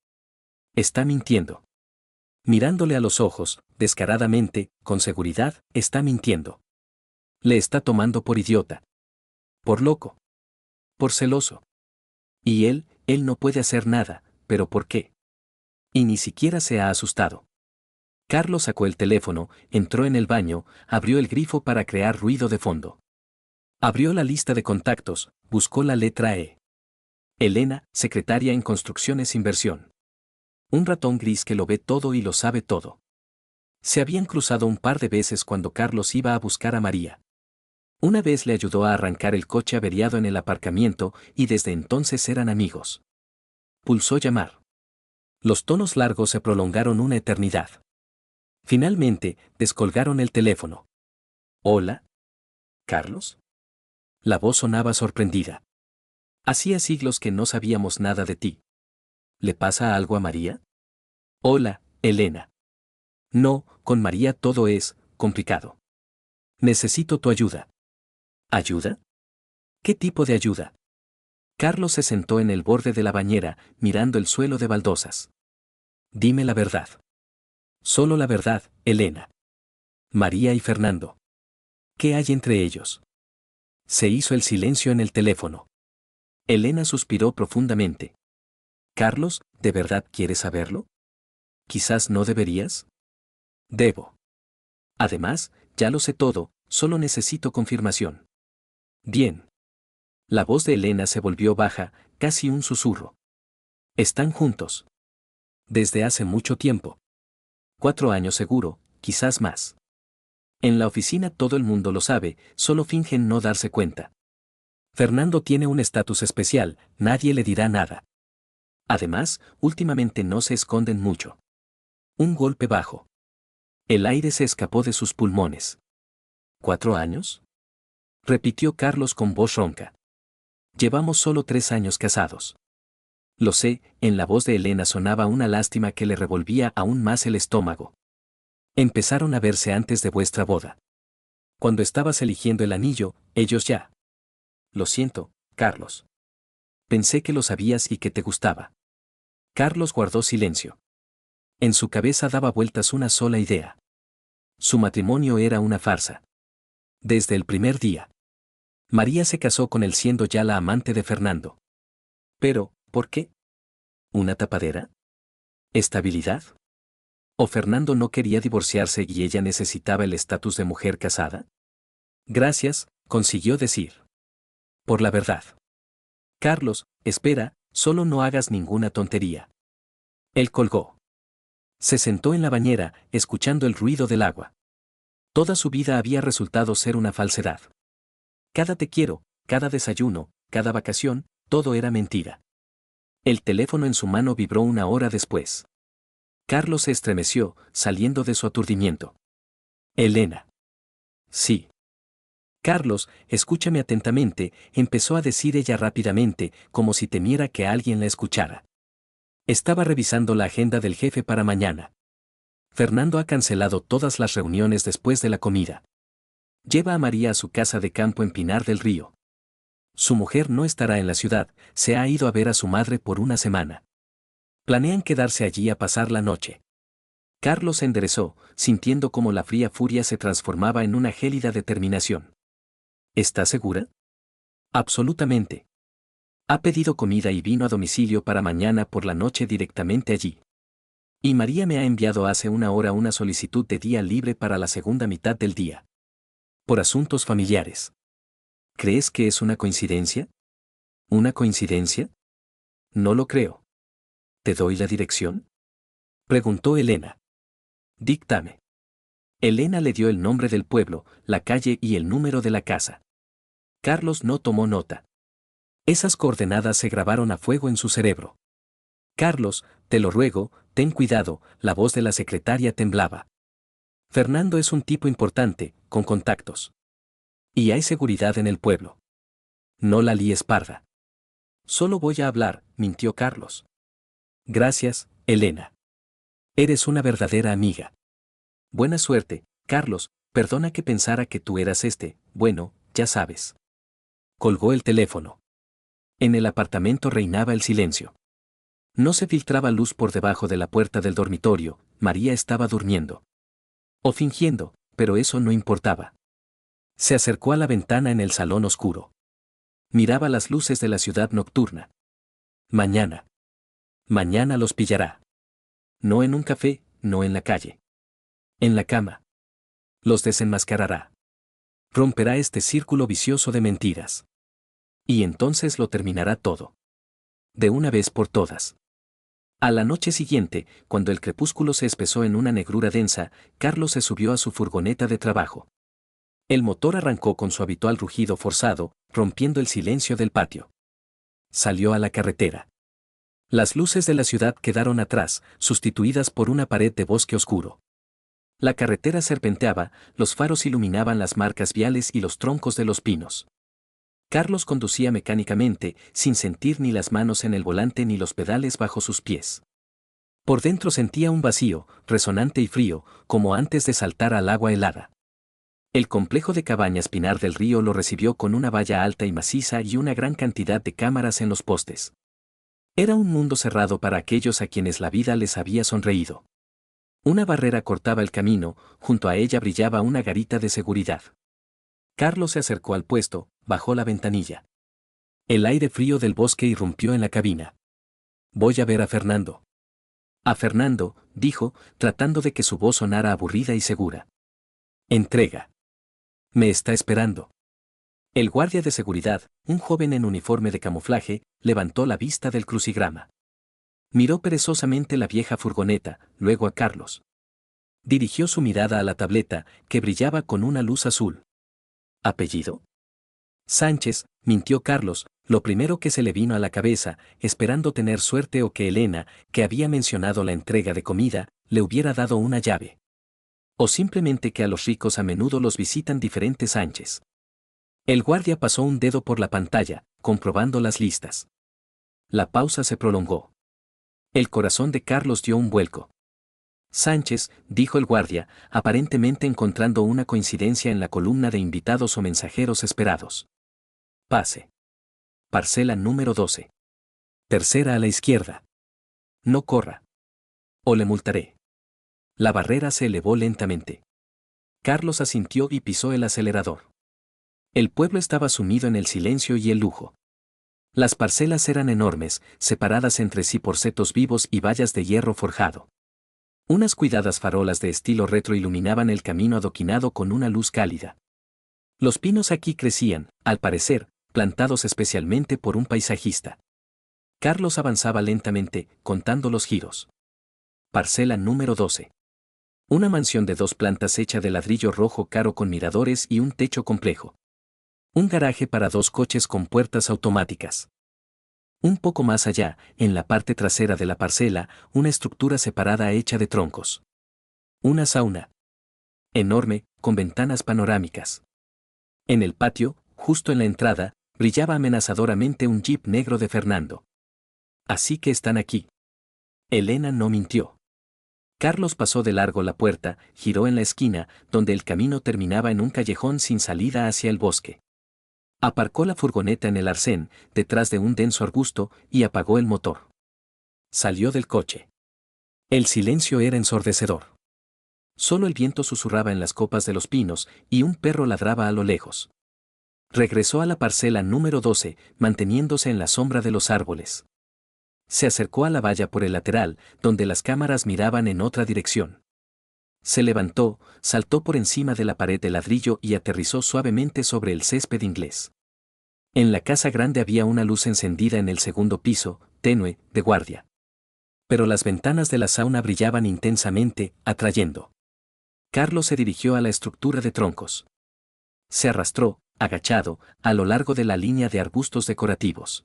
Está mintiendo. Mirándole a los ojos, descaradamente, con seguridad, está mintiendo. Le está tomando por idiota. Por loco. Por celoso. Y él no puede hacer nada, pero ¿por qué? Y ni siquiera se ha asustado. Carlos sacó el teléfono, entró en el baño, abrió el grifo para crear ruido de fondo. Abrió la lista de contactos, buscó la letra E. Elena, secretaria en Construcciones Inversión. Un ratón gris que lo ve todo y lo sabe todo. Se habían cruzado un par de veces cuando Carlos iba a buscar a María. Una vez le ayudó a arrancar el coche averiado en el aparcamiento y desde entonces eran amigos. Pulsó llamar. Los tonos largos se prolongaron una eternidad. Finalmente, descolgaron el teléfono. ¿Hola? ¿Carlos? La voz sonaba sorprendida. Hacía siglos que no sabíamos nada de ti. ¿Le pasa algo a María? Hola, Elena. No, con María todo es complicado. Necesito tu ayuda. ¿Ayuda? ¿Qué tipo de ayuda? Carlos se sentó en el borde de la bañera, mirando el suelo de baldosas. Dime la verdad. Solo la verdad, Elena. María y Fernando. ¿Qué hay entre ellos? Se hizo el silencio en el teléfono. Elena suspiró profundamente. Carlos, ¿de verdad quieres saberlo? Quizás no deberías. Debo. Además, ya lo sé todo, solo necesito confirmación. Bien. La voz de Elena se volvió baja, casi un susurro. Están juntos. Desde hace mucho tiempo. 4 años seguro, quizás más. En la oficina todo el mundo lo sabe, solo fingen no darse cuenta. Fernando tiene un estatus especial, nadie le dirá nada. Además, últimamente no se esconden mucho. Un golpe bajo. El aire se escapó de sus pulmones. ¿4 años? Repitió Carlos con voz ronca. Llevamos solo 3 años casados. Lo sé, en la voz de Elena sonaba una lástima que le revolvía aún más el estómago. Empezaron a verse antes de vuestra boda. Cuando estabas eligiendo el anillo, ellos ya. Lo siento, Carlos. Pensé que lo sabías y que te gustaba. Carlos guardó silencio. En su cabeza daba vueltas una sola idea. Su matrimonio era una farsa. Desde el primer día. María se casó con él siendo ya la amante de Fernando. Pero, ¿por qué? ¿Una tapadera? ¿Estabilidad? ¿O Fernando no quería divorciarse y ella necesitaba el estatus de mujer casada? Gracias, consiguió decir. Por la verdad. Carlos, espera, solo no hagas ninguna tontería. Él colgó. Se sentó en la bañera, escuchando el ruido del agua. Toda su vida había resultado ser una falsedad. Cada te quiero, cada desayuno, cada vacación, todo era mentira. El teléfono en su mano vibró 1 hora después. Carlos se estremeció, saliendo de su aturdimiento. Elena. Sí. Carlos, escúchame atentamente, empezó a decir ella rápidamente, como si temiera que alguien la escuchara. Estaba revisando la agenda del jefe para mañana. Fernando ha cancelado todas las reuniones después de la comida. Lleva a María a su casa de campo en Pinar del Río. Su mujer no estará en la ciudad, se ha ido a ver a su madre por una semana. Planean quedarse allí a pasar la noche. Carlos se enderezó, sintiendo cómo la fría furia se transformaba en una gélida determinación. ¿Estás segura? Absolutamente. Ha pedido comida y vino a domicilio para mañana por la noche directamente allí. Y María me ha enviado hace una hora una solicitud de día libre para la segunda mitad del día. Por asuntos familiares. ¿Crees que es una coincidencia? ¿Una coincidencia? No lo creo. ¿Te doy la dirección? Preguntó Elena. Díctame. Elena le dio el nombre del pueblo, la calle y el número de la casa. Carlos no tomó nota. Esas coordenadas se grabaron a fuego en su cerebro. Carlos, te lo ruego, ten cuidado, la voz de la secretaria temblaba. Fernando es un tipo importante, con contactos. Y hay seguridad en el pueblo. No la líes parda. Solo voy a hablar, mintió Carlos. Gracias, Elena. Eres una verdadera amiga. Buena suerte, Carlos, perdona que pensara que tú eras bueno, ya sabes. Colgó el teléfono. En el apartamento reinaba el silencio. No se filtraba luz por debajo de la puerta del dormitorio, María estaba durmiendo. O fingiendo, pero eso no importaba. Se acercó a la ventana en el salón oscuro. Miraba las luces de la ciudad nocturna. Mañana. Mañana los pillará. No en un café, no en la calle. En la cama. Los desenmascarará. Romperá este círculo vicioso de mentiras. Y entonces lo terminará todo. De una vez por todas. A la noche siguiente, cuando el crepúsculo se espesó en una negrura densa, Carlos se subió a su furgoneta de trabajo. El motor arrancó con su habitual rugido forzado, rompiendo el silencio del patio. Salió a la carretera. Las luces de la ciudad quedaron atrás, sustituidas por una pared de bosque oscuro. La carretera serpenteaba, los faros iluminaban las marcas viales y los troncos de los pinos. Carlos conducía mecánicamente, sin sentir ni las manos en el volante ni los pedales bajo sus pies. Por dentro sentía un vacío, resonante y frío, como antes de saltar al agua helada. El complejo de cabañas Pinar del Río lo recibió con una valla alta y maciza y una gran cantidad de cámaras en los postes. Era un mundo cerrado para aquellos a quienes la vida les había sonreído. Una barrera cortaba el camino, junto a ella brillaba una garita de seguridad. Carlos se acercó al puesto, bajó la ventanilla. El aire frío del bosque irrumpió en la cabina. Voy a ver a Fernando. A Fernando, dijo, tratando de que su voz sonara aburrida y segura. Entrega. Me está esperando. El guardia de seguridad, un joven en uniforme de camuflaje, levantó la vista del crucigrama. Miró perezosamente la vieja furgoneta, luego a Carlos. Dirigió su mirada a la tableta, que brillaba con una luz azul. ¿Apellido? Sánchez, mintió Carlos, lo primero que se le vino a la cabeza, esperando tener suerte o que Elena, que había mencionado la entrega de comida, le hubiera dado una llave. O simplemente que a los ricos a menudo los visitan diferentes Sánchez. El guardia pasó un dedo por la pantalla, comprobando las listas. La pausa se prolongó. El corazón de Carlos dio un vuelco. Sánchez, dijo el guardia, aparentemente encontrando una coincidencia en la columna de invitados o mensajeros esperados. Pase. Parcela número 12. Tercera a la izquierda. No corra. O le multaré. La barrera se elevó lentamente. Carlos asintió y pisó el acelerador. El pueblo estaba sumido en el silencio y el lujo. Las parcelas eran enormes, separadas entre sí por setos vivos y vallas de hierro forjado. Unas cuidadas farolas de estilo retro iluminaban el camino adoquinado con una luz cálida. Los pinos aquí crecían, al parecer, plantados especialmente por un paisajista. Carlos avanzaba lentamente, contando los giros. Parcela número 12. Una mansión de 2 plantas hecha de ladrillo rojo caro con miradores y un techo complejo. Un garaje para 2 coches con puertas automáticas. Un poco más allá, en la parte trasera de la parcela, una estructura separada hecha de troncos. Una sauna. Enorme, con ventanas panorámicas. En el patio, justo en la entrada, brillaba amenazadoramente un jeep negro de Fernando. Así que están aquí. Elena no mintió. Carlos pasó de largo la puerta, giró en la esquina, donde el camino terminaba en un callejón sin salida hacia el bosque. Aparcó la furgoneta en el arcén, detrás de un denso arbusto, y apagó el motor. Salió del coche. El silencio era ensordecedor. Solo el viento susurraba en las copas de los pinos, y un perro ladraba a lo lejos. Regresó a la parcela número 12, manteniéndose en la sombra de los árboles. Se acercó a la valla por el lateral, donde las cámaras miraban en otra dirección. Se levantó, saltó por encima de la pared de ladrillo y aterrizó suavemente sobre el césped inglés. En la casa grande había una luz encendida en el segundo piso, tenue, de guardia. Pero las ventanas de la sauna brillaban intensamente, atrayendo. Carlos se dirigió a la estructura de troncos. Se arrastró, agachado, a lo largo de la línea de arbustos decorativos.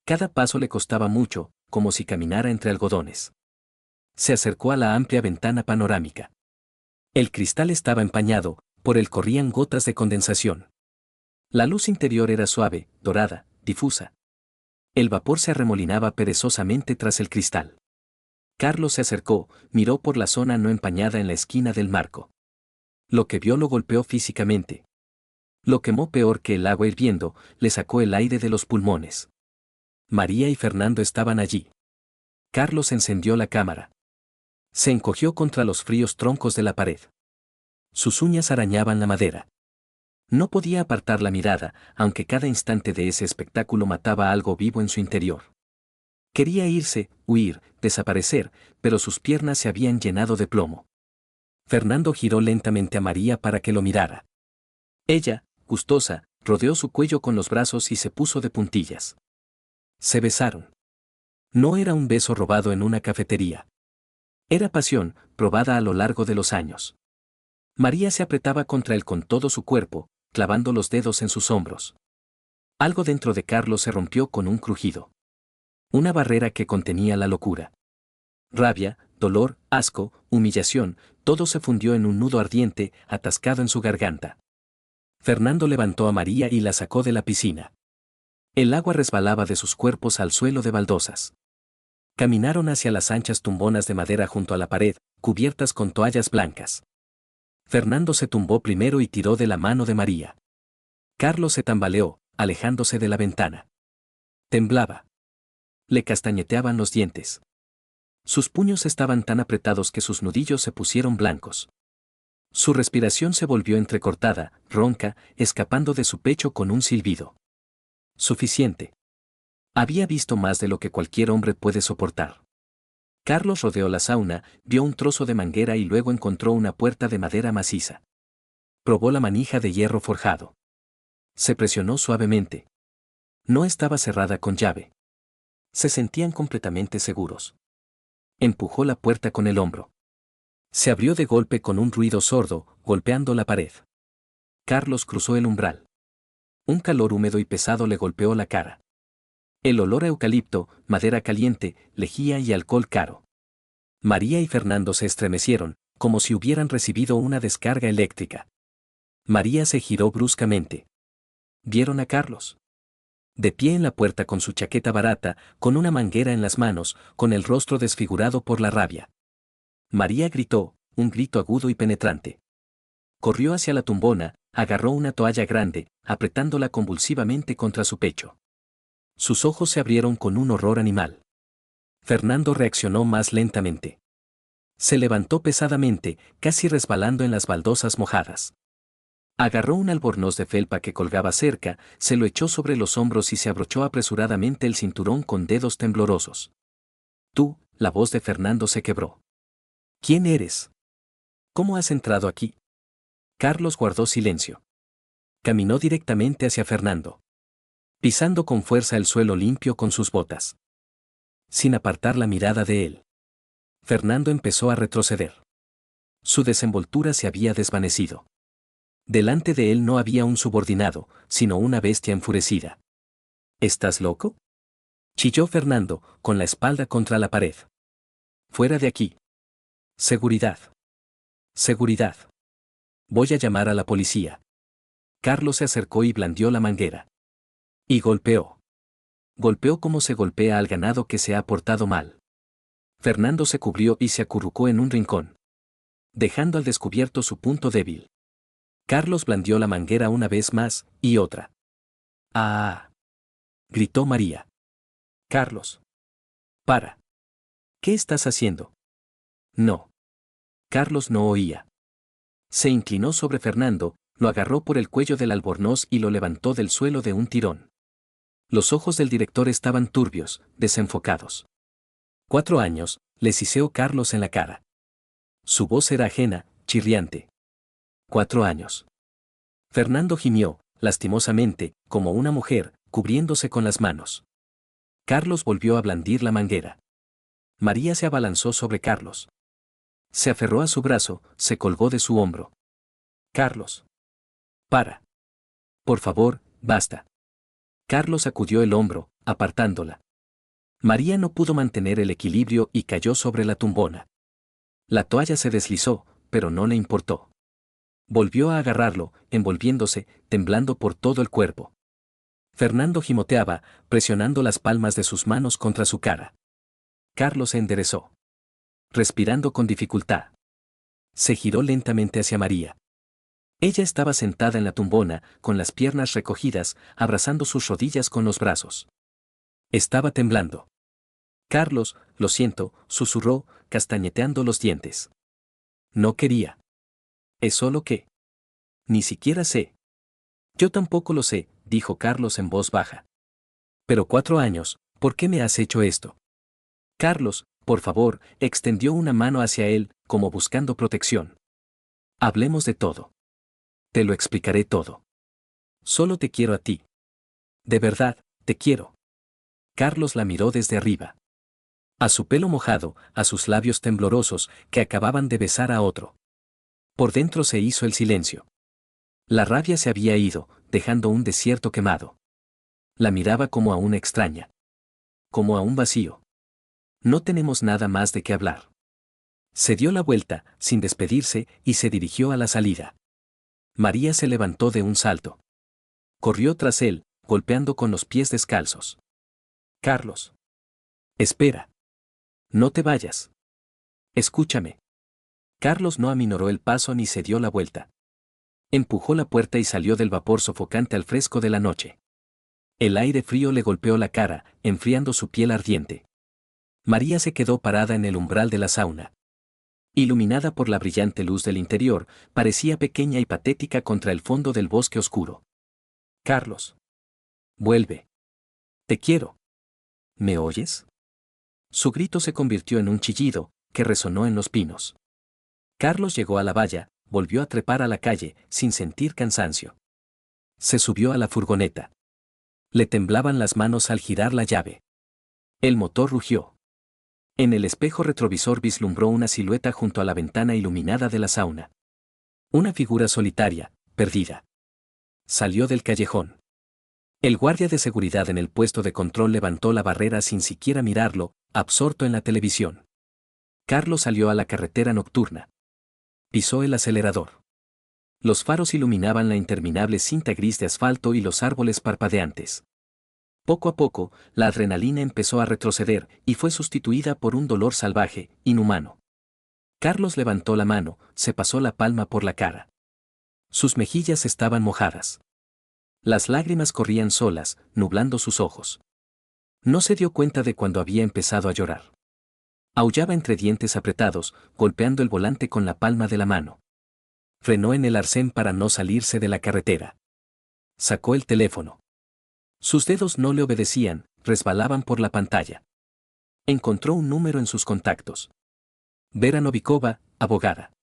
Cada paso le costaba mucho, como si caminara entre algodones. Se acercó a la amplia ventana panorámica. El cristal estaba empañado, por él corrían gotas de condensación. La luz interior era suave, dorada, difusa. El vapor se arremolinaba perezosamente tras el cristal. Carlos se acercó, miró por la zona no empañada en la esquina del marco. Lo que vio lo golpeó físicamente. Lo quemó peor que el agua hirviendo, le sacó el aire de los pulmones. María y Fernando estaban allí. Carlos encendió la cámara. Se encogió contra los fríos troncos de la pared. Sus uñas arañaban la madera. No podía apartar la mirada, aunque cada instante de ese espectáculo mataba algo vivo en su interior. Quería irse, huir, desaparecer, pero sus piernas se habían llenado de plomo. Fernando giró lentamente a María para que lo mirara. Ella, gustosa, rodeó su cuello con los brazos y se puso de puntillas. Se besaron. No era un beso robado en una cafetería. Era pasión, probada a lo largo de los años. María se apretaba contra él con todo su cuerpo, clavando los dedos en sus hombros. Algo dentro de Carlos se rompió con un crujido. Una barrera que contenía la locura. Rabia, dolor, asco, humillación, todo se fundió en un nudo ardiente, atascado en su garganta. Fernando levantó a María y la sacó de la piscina. El agua resbalaba de sus cuerpos al suelo de baldosas. Caminaron hacia las anchas tumbonas de madera junto a la pared, cubiertas con toallas blancas. Fernando se tumbó primero y tiró de la mano de María. Carlos se tambaleó, alejándose de la ventana. Temblaba. Le castañeteaban los dientes. Sus puños estaban tan apretados que sus nudillos se pusieron blancos. Su respiración se volvió entrecortada, ronca, escapando de su pecho con un silbido. Suficiente. Había visto más de lo que cualquier hombre puede soportar. Carlos rodeó la sauna, vio un trozo de manguera y luego encontró una puerta de madera maciza. Probó la manija de hierro forjado. Se presionó suavemente. No estaba cerrada con llave. Se sentían completamente seguros. Empujó la puerta con el hombro. Se abrió de golpe con un ruido sordo, golpeando la pared. Carlos cruzó el umbral. Un calor húmedo y pesado le golpeó la cara. El olor a eucalipto, madera caliente, lejía y alcohol caro. María y Fernando se estremecieron, como si hubieran recibido una descarga eléctrica. María se giró bruscamente. Vieron a Carlos. De pie en la puerta con su chaqueta barata, con una manguera en las manos, con el rostro desfigurado por la rabia. María gritó, un grito agudo y penetrante. Corrió hacia la tumbona, agarró una toalla grande, apretándola convulsivamente contra su pecho. Sus ojos se abrieron con un horror animal. Fernando reaccionó más lentamente. Se levantó pesadamente, casi resbalando en las baldosas mojadas. Agarró un albornoz de felpa que colgaba cerca, se lo echó sobre los hombros y se abrochó apresuradamente el cinturón con dedos temblorosos. Tú, la voz de Fernando se quebró. ¿Quién eres? ¿Cómo has entrado aquí? Carlos guardó silencio. Caminó directamente hacia Fernando. Pisando con fuerza el suelo limpio con sus botas. Sin apartar la mirada de él. Fernando empezó a retroceder. Su desenvoltura se había desvanecido. Delante de él no había un subordinado, sino una bestia enfurecida. ¿Estás loco?, chilló Fernando, con la espalda contra la pared. Fuera de aquí. Seguridad. Seguridad. Voy a llamar a la policía. Carlos se acercó y blandió la manguera. Y golpeó. Golpeó como se golpea al ganado que se ha portado mal. Fernando se cubrió y se acurrucó en un rincón, dejando al descubierto su punto débil. Carlos blandió la manguera una vez más, y otra. ¡Ah! Gritó María. Carlos. Para. ¿Qué estás haciendo? No. Carlos no oía. Se inclinó sobre Fernando, lo agarró por el cuello del albornoz y lo levantó del suelo de un tirón. Los ojos del director estaban turbios, desenfocados. 4 años, le siseó Carlos en la cara. Su voz era ajena, chirriante. 4 años. Fernando gimió, lastimosamente, como una mujer, cubriéndose con las manos. Carlos volvió a blandir la manguera. María se abalanzó sobre Carlos. Se aferró a su brazo, se colgó de su hombro. Carlos. Para. Por favor, basta. Carlos sacudió el hombro, apartándola. María no pudo mantener el equilibrio y cayó sobre la tumbona. La toalla se deslizó, pero no le importó. Volvió a agarrarlo, envolviéndose, temblando por todo el cuerpo. Fernando gimoteaba, presionando las palmas de sus manos contra su cara. Carlos se enderezó. Respirando con dificultad. Se giró lentamente hacia María. Ella estaba sentada en la tumbona, con las piernas recogidas, abrazando sus rodillas con los brazos. Estaba temblando. Carlos, lo siento, susurró, castañeteando los dientes. No quería. Es solo que. Ni siquiera sé. Yo tampoco lo sé, dijo Carlos en voz baja. Pero 4 años, ¿por qué me has hecho esto? Carlos, por favor, extendió una mano hacia él, como buscando protección. Hablemos de todo. Te lo explicaré todo. Solo te quiero a ti. De verdad, te quiero. Carlos la miró desde arriba. A su pelo mojado, a sus labios temblorosos, que acababan de besar a otro. Por dentro se hizo el silencio. La rabia se había ido, dejando un desierto quemado. La miraba como a una extraña. Como a un vacío. No tenemos nada más de qué hablar. Se dio la vuelta, sin despedirse, y se dirigió a la salida. María se levantó de un salto. Corrió tras él, golpeando con los pies descalzos. Carlos. Espera. No te vayas. Escúchame. Carlos no aminoró el paso ni se dio la vuelta. Empujó la puerta y salió del vapor sofocante al fresco de la noche. El aire frío le golpeó la cara, enfriando su piel ardiente. María se quedó parada en el umbral de la sauna. Iluminada por la brillante luz del interior, parecía pequeña y patética contra el fondo del bosque oscuro. Carlos. Vuelve. Te quiero. ¿Me oyes? Su grito se convirtió en un chillido, que resonó en los pinos. Carlos llegó a la valla, volvió a trepar a la calle, sin sentir cansancio. Se subió a la furgoneta. Le temblaban las manos al girar la llave. El motor rugió. En el espejo retrovisor vislumbró una silueta junto a la ventana iluminada de la sauna. Una figura solitaria, perdida. Salió del callejón. El guardia de seguridad en el puesto de control levantó la barrera sin siquiera mirarlo, absorto en la televisión. Carlos salió a la carretera nocturna. Pisó el acelerador. Los faros iluminaban la interminable cinta gris de asfalto y los árboles parpadeantes. Poco a poco, la adrenalina empezó a retroceder y fue sustituida por un dolor salvaje, inhumano. Carlos levantó la mano, se pasó la palma por la cara. Sus mejillas estaban mojadas. Las lágrimas corrían solas, nublando sus ojos. No se dio cuenta de cuando había empezado a llorar. Aullaba entre dientes apretados, golpeando el volante con la palma de la mano. Frenó en el arcén para no salirse de la carretera. Sacó el teléfono. Sus dedos no le obedecían, resbalaban por la pantalla. Encontró un número en sus contactos. Vera Novikova, abogada.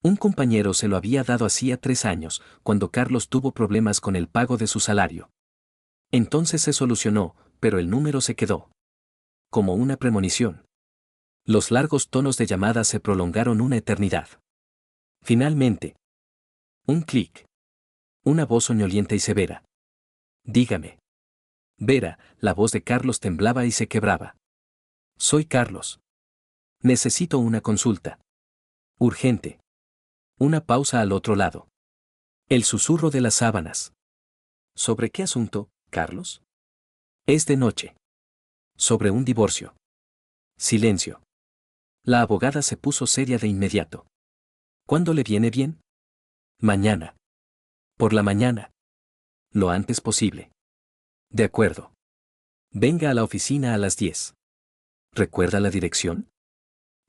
Un compañero se lo había dado hacía 3 años, cuando Carlos tuvo problemas con el pago de su salario. Entonces se solucionó, pero el número se quedó. Como una premonición. Los largos tonos de llamada se prolongaron una eternidad. Finalmente. Un clic. Una voz soñolienta y severa. Dígame. Vera, la voz de Carlos temblaba y se quebraba. Soy Carlos. Necesito una consulta. Urgente. Una pausa al otro lado. El susurro de las sábanas. ¿Sobre qué asunto, Carlos? Es de noche. Sobre un divorcio. Silencio. La abogada se puso seria de inmediato. ¿Cuándo le viene bien? Mañana. Por la mañana. Lo antes posible. De acuerdo. Venga a la oficina a las 10. ¿Recuerda la dirección?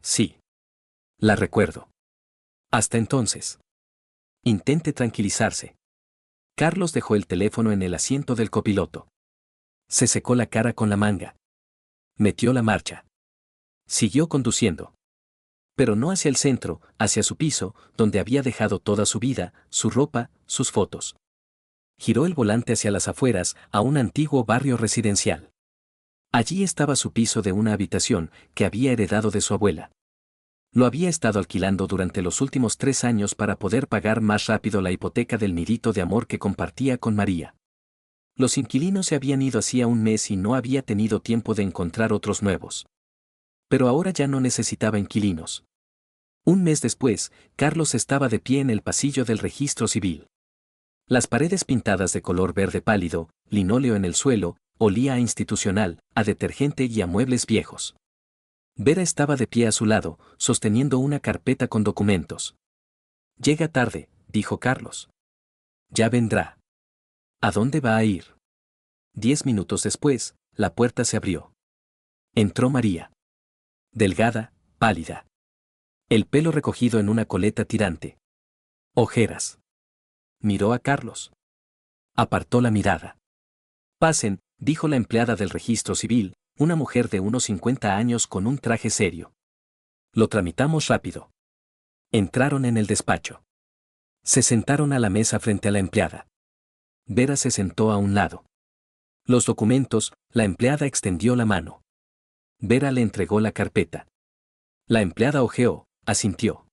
Sí. La recuerdo. Hasta entonces. Intente tranquilizarse. Carlos dejó el teléfono en el asiento del copiloto. Se secó la cara con la manga. Metió la marcha. Siguió conduciendo. Pero no hacia el centro, hacia su piso, donde había dejado toda su vida, su ropa, sus fotos. Giró el volante hacia las afueras, a un antiguo barrio residencial. Allí estaba su piso de una habitación que había heredado de su abuela. Lo había estado alquilando durante los últimos 3 años para poder pagar más rápido la hipoteca del nidito de amor que compartía con María. Los inquilinos se habían ido hacía un mes y no había tenido tiempo de encontrar otros nuevos. Pero ahora ya no necesitaba inquilinos. Un mes después, Carlos estaba de pie en el pasillo del registro civil. Las paredes pintadas de color verde pálido, linóleo en el suelo, olía a institucional, a detergente y a muebles viejos. Vera estaba de pie a su lado, sosteniendo una carpeta con documentos. Llega tarde, dijo Carlos. Ya vendrá. ¿A dónde va a ir? 10 minutos después, la puerta se abrió. Entró María. Delgada, pálida. El pelo recogido en una coleta tirante. Ojeras. Miró a Carlos. Apartó la mirada. Pasen, dijo la empleada del registro civil, una mujer de unos 50 años con un traje serio. Lo tramitamos rápido. Entraron en el despacho. Se sentaron a la mesa frente a la empleada. Vera se sentó a un lado. Los documentos, la empleada extendió la mano. Vera le entregó la carpeta. La empleada ojeó, asintió.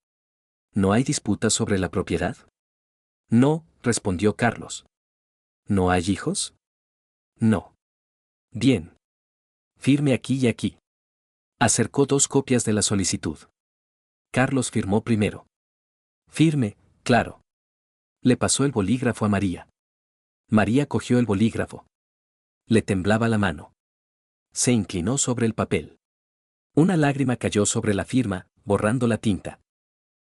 ¿No hay disputa sobre la propiedad? No, respondió Carlos. ¿No hay hijos? No. Bien. Firme aquí y aquí. Acercó 2 copias de la solicitud. Carlos firmó primero. Firme, claro. Le pasó el bolígrafo a María. María cogió el bolígrafo. Le temblaba la mano. Se inclinó sobre el papel. Una lágrima cayó sobre la firma, borrando la tinta.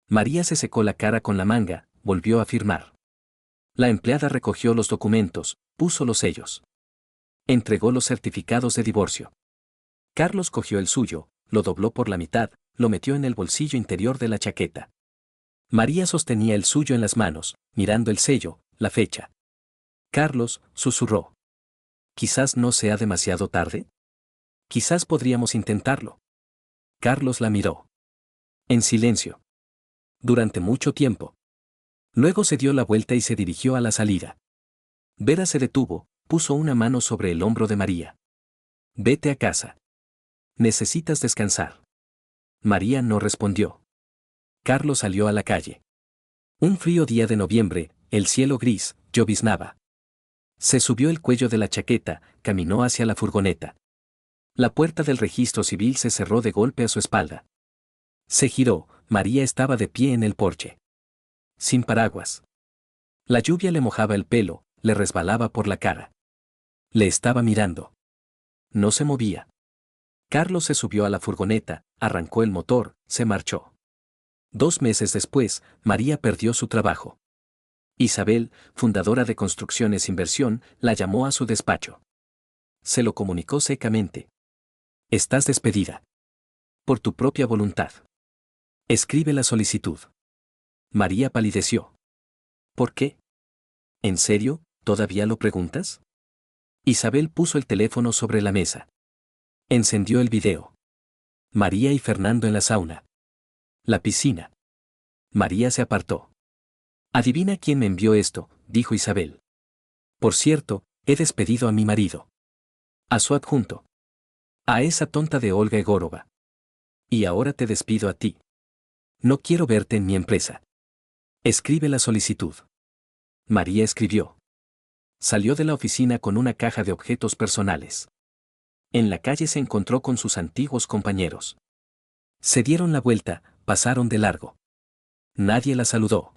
María se secó la cara con la manga, volvió a firmar. La empleada recogió los documentos, puso los sellos. Entregó los certificados de divorcio. Carlos cogió el suyo, lo dobló por la mitad, lo metió en el bolsillo interior de la chaqueta. María sostenía el suyo en las manos, mirando el sello, la fecha. Carlos susurró. Quizás no sea demasiado tarde. Quizás podríamos intentarlo. Carlos la miró. En silencio. Durante mucho tiempo. Luego se dio la vuelta y se dirigió a la salida. Vera se detuvo, puso una mano sobre el hombro de María. Vete a casa. Necesitas descansar. María no respondió. Carlos salió a la calle. Un frío día de noviembre, el cielo gris, lloviznaba. Se subió el cuello de la chaqueta, caminó hacia la furgoneta. La puerta del registro civil se cerró de golpe a su espalda. Se giró, María estaba de pie en el porche. Sin paraguas. La lluvia le mojaba el pelo, le resbalaba por la cara. Le estaba mirando. No se movía. Carlos se subió a la furgoneta, arrancó el motor, se marchó. 2 meses después, María perdió su trabajo. Isabel, fundadora de Construcciones Inversión, la llamó a su despacho. Se lo comunicó secamente. Estás despedida. Por tu propia voluntad. Escribe la solicitud. María palideció. ¿Por qué? ¿En serio, todavía lo preguntas? Isabel puso el teléfono sobre la mesa. Encendió el video. María y Fernando en la sauna. La piscina. María se apartó. Adivina quién me envió esto, dijo Isabel. Por cierto, he despedido a mi marido. A su adjunto. A esa tonta de Olga Egorova. Y ahora te despido a ti. No quiero verte en mi empresa. Escribe la solicitud. María escribió. Salió de la oficina con una caja de objetos personales. En la calle se encontró con sus antiguos compañeros. Se dieron la vuelta, pasaron de largo. Nadie la saludó.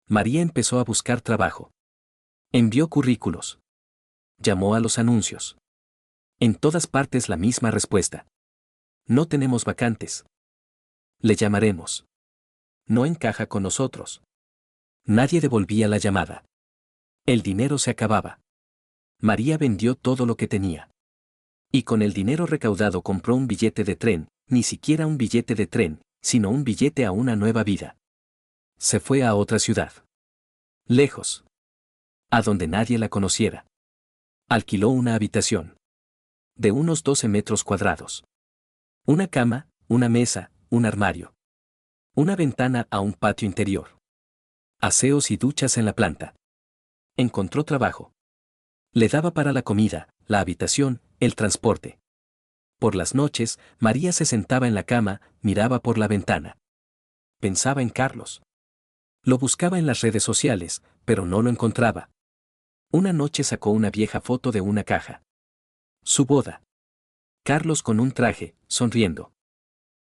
María empezó a buscar trabajo. Envió currículos. Llamó a los anuncios. En todas partes la misma respuesta. No tenemos vacantes. Le llamaremos. No encaja con nosotros. Nadie devolvía la llamada. El dinero se acababa. María vendió todo lo que tenía. Y con el dinero recaudado compró un billete de tren, ni siquiera un billete de tren, sino un billete a una nueva vida. Se fue a otra ciudad. Lejos. A donde nadie la conociera. Alquiló una habitación de unos 12 metros cuadrados. Una cama, una mesa, un armario. Una ventana a un patio interior. Aseos y duchas en la planta. Encontró trabajo. Le daba para la comida, la habitación, el transporte. Por las noches, María se sentaba en la cama, miraba por la ventana. Pensaba en Carlos. Lo buscaba en las redes sociales, pero no lo encontraba. Una noche sacó una vieja foto de una caja. Su boda. Carlos con un traje, sonriendo.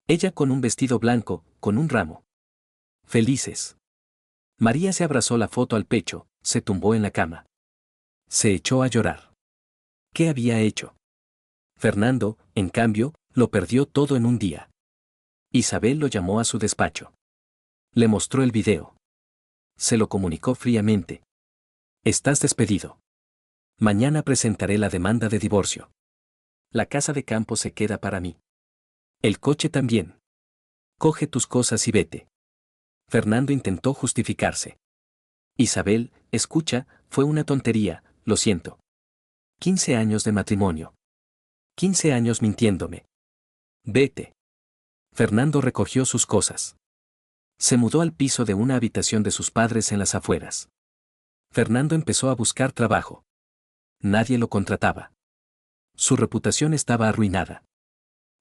Ella con un vestido blanco, con un ramo. Felices. María se abrazó la foto al pecho, se tumbó en la cama. Se echó a llorar. ¿Qué había hecho? Fernando, en cambio, lo perdió todo en un día. Isabel lo llamó a su despacho. Le mostró el video. Se lo comunicó fríamente. Estás despedido. Mañana presentaré la demanda de divorcio. La casa de campo se queda para mí. El coche también. Coge tus cosas y vete. Fernando intentó justificarse. Isabel, escucha, fue una tontería, lo siento. 15 años de matrimonio. 15 años mintiéndome. Vete. Fernando recogió sus cosas. Se mudó al piso de una habitación de sus padres en las afueras. Fernando empezó a buscar trabajo. Nadie lo contrataba. Su reputación estaba arruinada.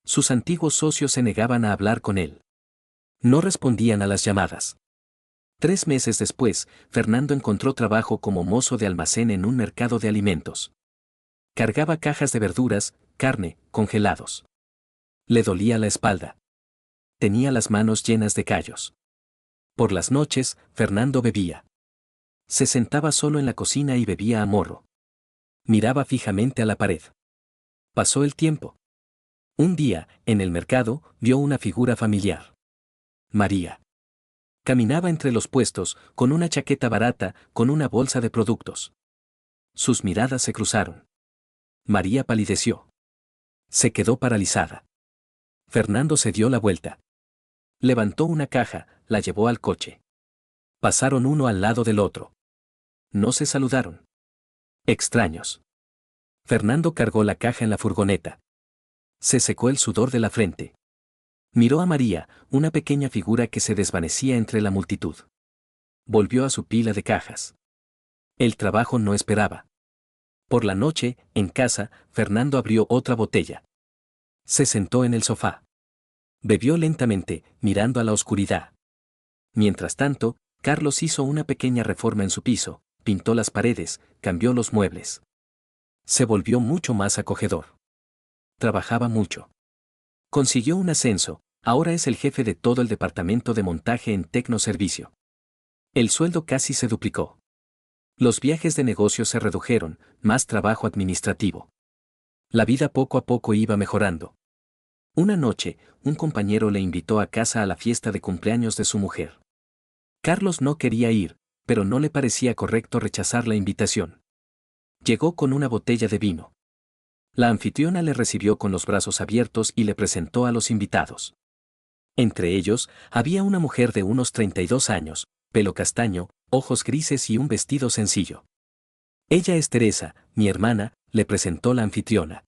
Sus antiguos socios se negaban a hablar con él. No respondían a las llamadas. 3 meses después, Fernando encontró trabajo como mozo de almacén en un mercado de alimentos. Cargaba cajas de verduras, carne, congelados. Le dolía la espalda. Tenía las manos llenas de callos. Por las noches, Fernando bebía. Se sentaba solo en la cocina y bebía a morro. Miraba fijamente a la pared. Pasó el tiempo. Un día, en el mercado, vio una figura familiar. María. Caminaba entre los puestos, con una chaqueta barata, con una bolsa de productos. Sus miradas se cruzaron. María palideció. Se quedó paralizada. Fernando se dio la vuelta. Levantó una caja, la llevó al coche. Pasaron uno al lado del otro. No se saludaron. Extraños. Fernando cargó la caja en la furgoneta. Se secó el sudor de la frente. Miró a María, una pequeña figura que se desvanecía entre la multitud. Volvió a su pila de cajas. El trabajo no esperaba. Por la noche, en casa, Fernando abrió otra botella. Se sentó en el sofá. Bebió lentamente, mirando a la oscuridad. Mientras tanto, Carlos hizo una pequeña reforma en su piso, pintó las paredes, cambió los muebles. Se volvió mucho más acogedor. Trabajaba mucho. Consiguió un ascenso, ahora es el jefe de todo el departamento de montaje en Tecnoservicio. El sueldo casi se duplicó. Los viajes de negocio se redujeron, más trabajo administrativo. La vida poco a poco iba mejorando. Una noche, un compañero le invitó a casa a la fiesta de cumpleaños de su mujer. Carlos no quería ir, pero no le parecía correcto rechazar la invitación. Llegó con una botella de vino. La anfitriona le recibió con los brazos abiertos y le presentó a los invitados. Entre ellos, había una mujer de unos 32 años, pelo castaño, ojos grises y un vestido sencillo. Ella es Teresa, mi hermana, le presentó la anfitriona.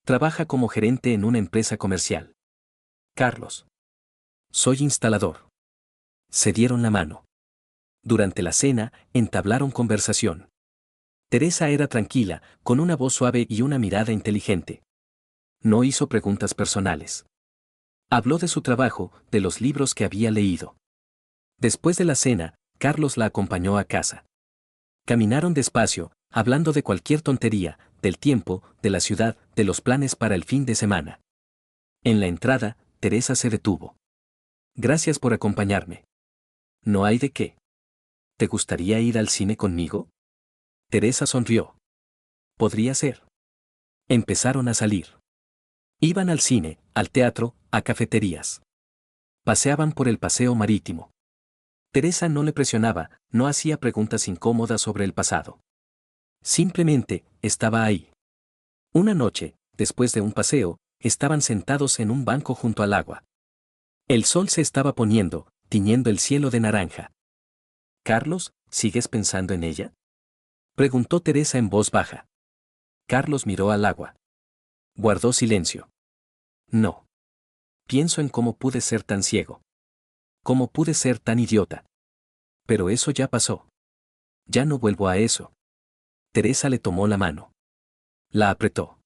Trabaja como gerente en una empresa comercial. Carlos. Soy instalador. Se dieron la mano. Durante la cena, entablaron conversación. Teresa era tranquila, con una voz suave y una mirada inteligente. No hizo preguntas personales. Habló de su trabajo, de los libros que había leído. Después de la cena, Carlos la acompañó a casa. Caminaron despacio, hablando de cualquier tontería, del tiempo, de la ciudad, de los planes para el fin de semana. En la entrada, Teresa se detuvo. Gracias por acompañarme. No hay de qué. ¿Te gustaría ir al cine conmigo? Teresa sonrió. Podría ser. Empezaron a salir. Iban al cine, al teatro, a cafeterías. Paseaban por el paseo marítimo. Teresa no le presionaba, no hacía preguntas incómodas sobre el pasado. Simplemente, estaba ahí. Una noche, después de un paseo, estaban sentados en un banco junto al agua. El sol se estaba poniendo, tiñendo el cielo de naranja. «Carlos, ¿sigues pensando en ella?», preguntó Teresa en voz baja. Carlos miró al agua. Guardó silencio. No. Pienso en cómo pude ser tan ciego. Cómo pude ser tan idiota. Pero eso ya pasó. Ya no vuelvo a eso. Teresa le tomó la mano. La apretó.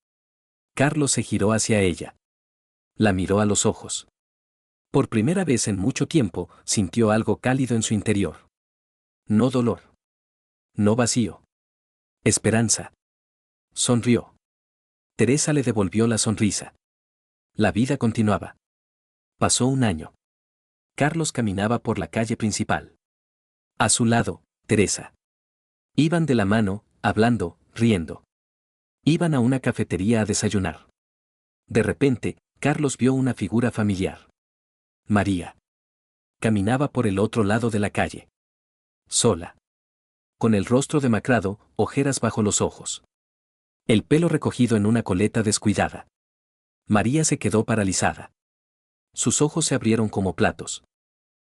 Carlos se giró hacia ella. La miró a los ojos. Por primera vez en mucho tiempo, sintió algo cálido en su interior. No dolor. No vacío. Esperanza. Sonrió. Teresa le devolvió la sonrisa. La vida continuaba. Pasó un año. Carlos caminaba por la calle principal. A su lado, Teresa. Iban de la mano, hablando, riendo. Iban a una cafetería a desayunar. De repente, Carlos vio una figura familiar. María. Caminaba por el otro lado de la calle. Sola. Con el rostro demacrado, ojeras bajo los ojos. El pelo recogido en una coleta descuidada. María se quedó paralizada. Sus ojos se abrieron como platos.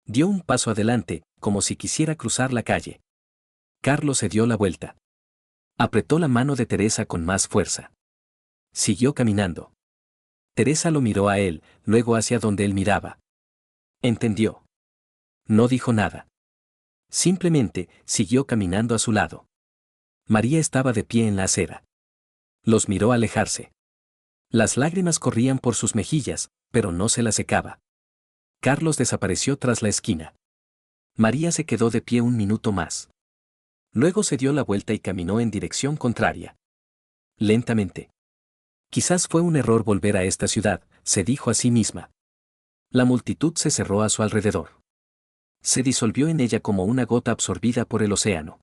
Dio un paso adelante, como si quisiera cruzar la calle. Carlos se dio la vuelta. Apretó la mano de Teresa con más fuerza. Siguió caminando. Teresa lo miró a él, luego hacia donde él miraba. Entendió. No dijo nada. Simplemente, siguió caminando a su lado. María estaba de pie en la acera. Los miró alejarse. Las lágrimas corrían por sus mejillas, pero no se las secaba. Carlos desapareció tras la esquina. María se quedó de pie un minuto más. Luego se dio la vuelta y caminó en dirección contraria. Lentamente. Quizás fue un error volver a esta ciudad, se dijo a sí misma. La multitud se cerró a su alrededor. Se disolvió en ella como una gota absorbida por el océano.